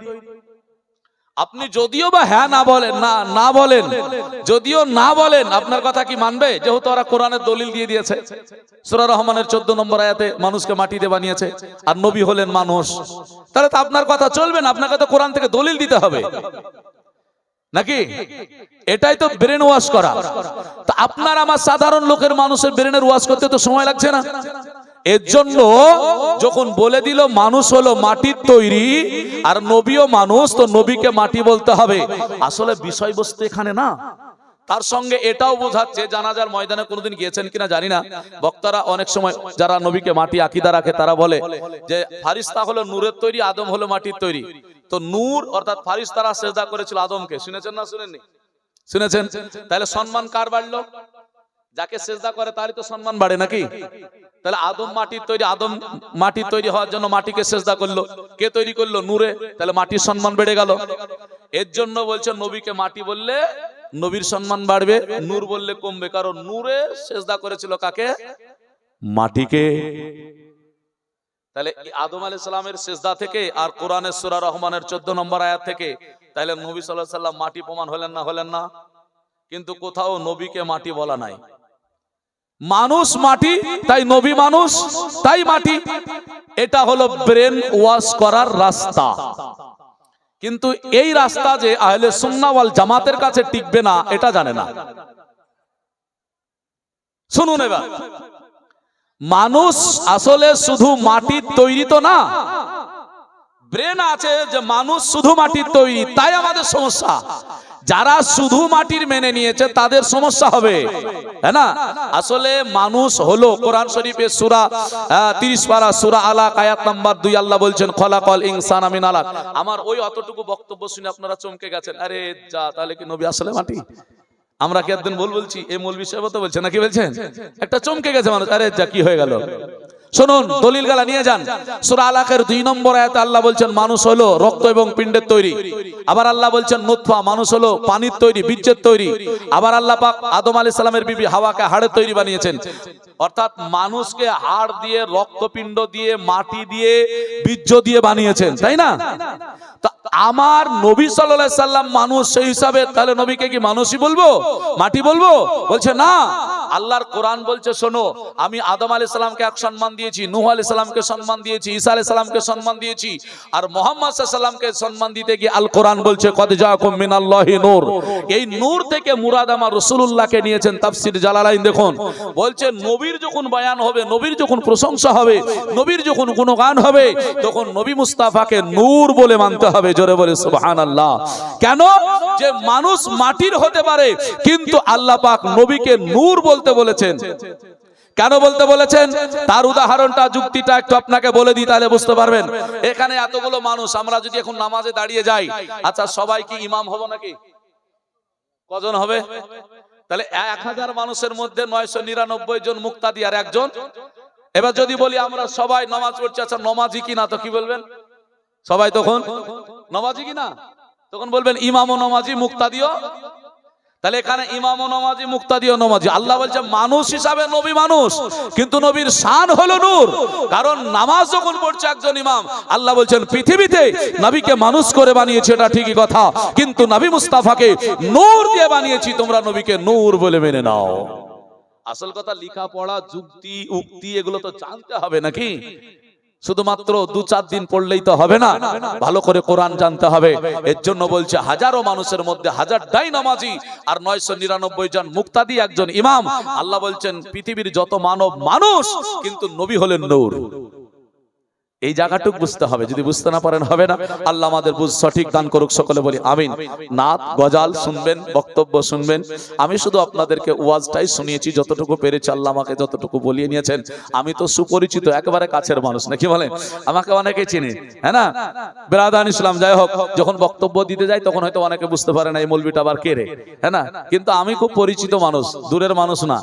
আপনি যদিও বা হ্যাঁ না বলেন, না বলেন, যদিও না বলেন, আপনার কথা কি মানবে? যেহেতু ওরা কোরআনের দলিল দিয়ে দিয়েছে, সূরা রহমানের 14 নম্বর আয়াতে মানুষকে মাটি দিয়ে বানিয়েছে, আর নবী হলেন মানুষ, তাহলে তো আপনার কথা চলবে না, আপনাকে তো কোরআন থেকে দলিল দিতে হবে নাকি? এটাই তো ব্রেন ওয়াশ করা। তো আপনার আমার সাধারণ লোকের মানুষের ব্রেনের ওয়াশ করতে তো সময় লাগছে না। এর জন্য যখন বলে দিল মানুষ হলো মাটির তৈরি আর নবীও মানুষ, তো নবীকে মাটি বলতে হবে। আসলে বিষয়বস্তু এখানে না, তার সঙ্গে এটাও বোঝাচ্ছে, জানাজার ময়দানে কোনোদিন গিয়েছেন কিনা জানি না, বক্তারা অনেক সময় যারা নবীকে মাটি আকীদা রাখে তারা বলে যে ফারিস্তা হলো নূরের তৈরি, আদম হলো মাটির তৈরি। তো নূর অর্থাৎ ফারিস্তারা সেজদা করেছিল আদমকে, শুনেছেন না শুনেননি? শুনেছেন। তাহলে সম্মান কার বাড়লো? যাকে সেজদা করে তারই তো সম্মান বাড়ে নাকি? তাহলে আদম মাটির তৈরি, আদম মাটির তৈরি হওয়ার জন্য মাটিকে সেজদা করলো, কে তৈরি করলো? নূরে, তাহলে মাটির সম্মান বেড়ে গেল। এর জন্য বলছে নবীকে মাটি বললে নবীর সম্মান বাড়বে, নূর বললে কমবে, কারণ নূরে সেজদা করেছিল কাকে? মাটিকে। তাহলে আদম আলাইহিস সালামের সেজদা থেকে আর কোরআনের সূরা রহমানের 14 নম্বর আয়াত থেকে তাইলে নবী সাল্লাল্লাহু আলাইহি সাল্লাম মাটি প্রমাণ হলেন না? কিন্তু কোথাও নবীকে মাটি বলা নাই। মানুষ মাটি, তাই নবী মানুষ, তাই মাটি। এটা হলো ব্রেন ওয়াশ করার রাস্তা। কিন্তু এই রাস্তা যে আহলে সুন্নাহ ওয়াল জামাতের কাছে টিকবে না, এটা জানে না। শুনুন এবার, মানুষ আসলে শুধু মাটির তৈরি তো না, ব্রেন আছে যে মানুষ শুধু মাটির তৈরি, তাই আমাদের সমস্যা। যারা শুধু মাটির মেনে নিয়েছে তাদের সমস্যা হবে, তাই না? আসলে মানুষ হলো কোরআন শরীফে সূরা 30 পারা সূরা আলাক আয়াত নাম্বার 2 আল্লাহ বলছেন খলাকাল ইনসানা মিন আলাক। আমার ওই অতটুকু বক্তব্য শুনে আপনারা চমকে গেছেন, আরে যা, তাহলে কি নবী আসলে মাটি? আমরা কি একদিন বলছি, এই মৌলভী সাহেব তো বলছেন নাকি, বলছেন একটা চমকে গেছে মানুষ, আরে যা কি হয়ে গেল। শুনুন, দলিল গালা নিয়ে যান। সূরা আলাকের 2 নম্বর আয়াতে আল্লাহ বলছেন মানুষ হলো রক্ত এবং পিণ্ডের তৈরি। আবার আল্লাহ বলছেন নুতফা, মানুষ হলো পানির তৈরি, বীর্যের তৈরি। আবার আল্লাহ পাক আদম আলাইহিস সালামের বিবি হাওয়াকে হাড়ের তৈরি বানিয়েছেন। অর্থাৎ মানুষকে হাড় দিয়ে, রক্তপিণ্ড দিয়ে, মাটি দিয়ে, বীর্য দিয়ে বানিয়েছেন, তাই না? তা আমার নবী সাল্লাল্লাহু আলাইহি সাল্লাম মানুষ, সেই হিসাবে তাহলে নবীকে কি মানুষই বলবো, মাটি বলবো? বলছে না। আল্লাহর কোরআন বলছে শোনো, আমি আদম আলাইহিস সালামকে এক সম্মান দিয়েছি, নূহ আলাইহিস সালামকে সম্মান দিয়েছি, ঈসা আলাইহিস সালামকে সম্মান দিয়েছি, আর মুহাম্মদ সাল্লাল্লাহু আলাইহি সাল্লামকে সম্মান দিতে গিয়ে আল কোরআন বলছে কদ জাআকুম মিনাল্লাহি নূর। এই নূর থেকে মুরাদ আমার রাসূলুল্লাহকে নিয়েছেন। তাফসীর জালালাইন দেখুন, বলছে নবীর যখন বয়ান হবে, নবীর যখন প্রশংসা হবে, নবীর যখন গুণগান হবে, তখন নবী মুস্তাফাকে নূর বলে মানতে হবে। জোরে বলে সুবহানাল্লাহ। কেন? যে মানুষ মাটির হতে পারে, কিন্তু আল্লাহ পাক নবীকে নূর বলতে বলেছেন। কেন বলতে বলেছেন? তার উদাহরণটা, যুক্তিটা একটু আপনাকে বলে দিই, তাহলে বুঝতে পারবেন। এখানে এতগুলো মানুষ, আমরা যদি এখন নামাজে দাঁড়িয়ে যাই, আচ্ছা সবাই কি ইমাম হবো নাকি? কজন হবে? তাহলে 1000 মানুষের মধ্যে 999 জন মুক্তাদি আর একজন। এবার যদি বলি আমরা সবাই নামাজ পড়ছি, আচ্ছা নমাজি কিনা, তো কি বলবেন? সবাই তখন নমাজি কিনা, তখন বলবেন ইমামও নমাজি, মুক্তাদিও। তাহলে এখানে ইমামও নমাজি, মুক্তাদিও নমাজি। আল্লাহ বলছে মানুষ হিসাবে নবী মানুষ, কিন্তু নবীর শান হলো নূর। কারণ নামাজ যখন পড়ছে একজন ইমাম, আল্লাহ বলছেন পৃথিবীতে নবীকে মানুষ করে বানিয়েছে, এটা ঠিকই কথা, কিন্তু নবী মুস্তাফাকে নূর দিয়ে বানিয়েছি, তোমরা নবীকে নূর বলে মেনে নাও। আসল কথা, লেখা পড়া, যুক্তি, উক্তি এগুলো তো জানতে হবে নাকি? শুধুমাত্র 2-4 দিন পড়লেই তো হবে না, ভালো করে কোরআন জানতে হবে। এর জন্য বলছে হাজারো মানুষের মধ্যে হাজারটাই নামাজি আর 999 জন মুক্তাদি, একজন ইমাম। আল্লাহ বলছেন পৃথিবীর যত মানব মানুষ, কিন্তু নবী হলেন নূর। এই জায়গাটুকু বুঝতে হবে, যদি বুঝতে না পারেন হবে না। আল্লাহ আমাদের বুঝ সঠিক দান করুক, সকলে বলি আমিন। নাত গজাল শুনবেন, বক্তব্য শুনবেন। আমি শুধু আপনাদেরকে ওয়াজটাই শুনিয়েছি যতটুকু পেরেছি, আল্লাহ আমাকে যতটুকু বলিয়ে নিয়েছেন। আমি তো সুপরিচিত, একেবারে কাছের মানুষ, নাকি বলেন? আমাকে অনেকে চিনে, হ্যাঁ না ব্রাদার ইসলাম। যাই হোক, যখন বক্তব্য দিতে যাই তখন হয়তো অনেকে বুঝতে পারে না এই মৌলবিটা আবার কে রে, হ্যাঁ না? কিন্তু আমি খুব পরিচিত মানুষ, দূরের মানুষ না।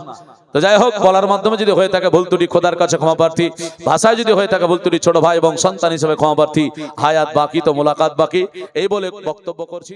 তো যাই হোক, বলার মাধ্যমে যদি হয়ে থাকে ভুল ত্রুটি, খোদার কাছে ক্ষমা প্রার্থী। ভাষায় যদি হয়ে থাকে ভুল ত্রুটি, ছোট ভাই এবং সন্তান হিসেবে ক্ষমা প্রার্থী। হায়াত বাকি তো মুলাকাত বাকি, এই বলে বক্তব্য করছি।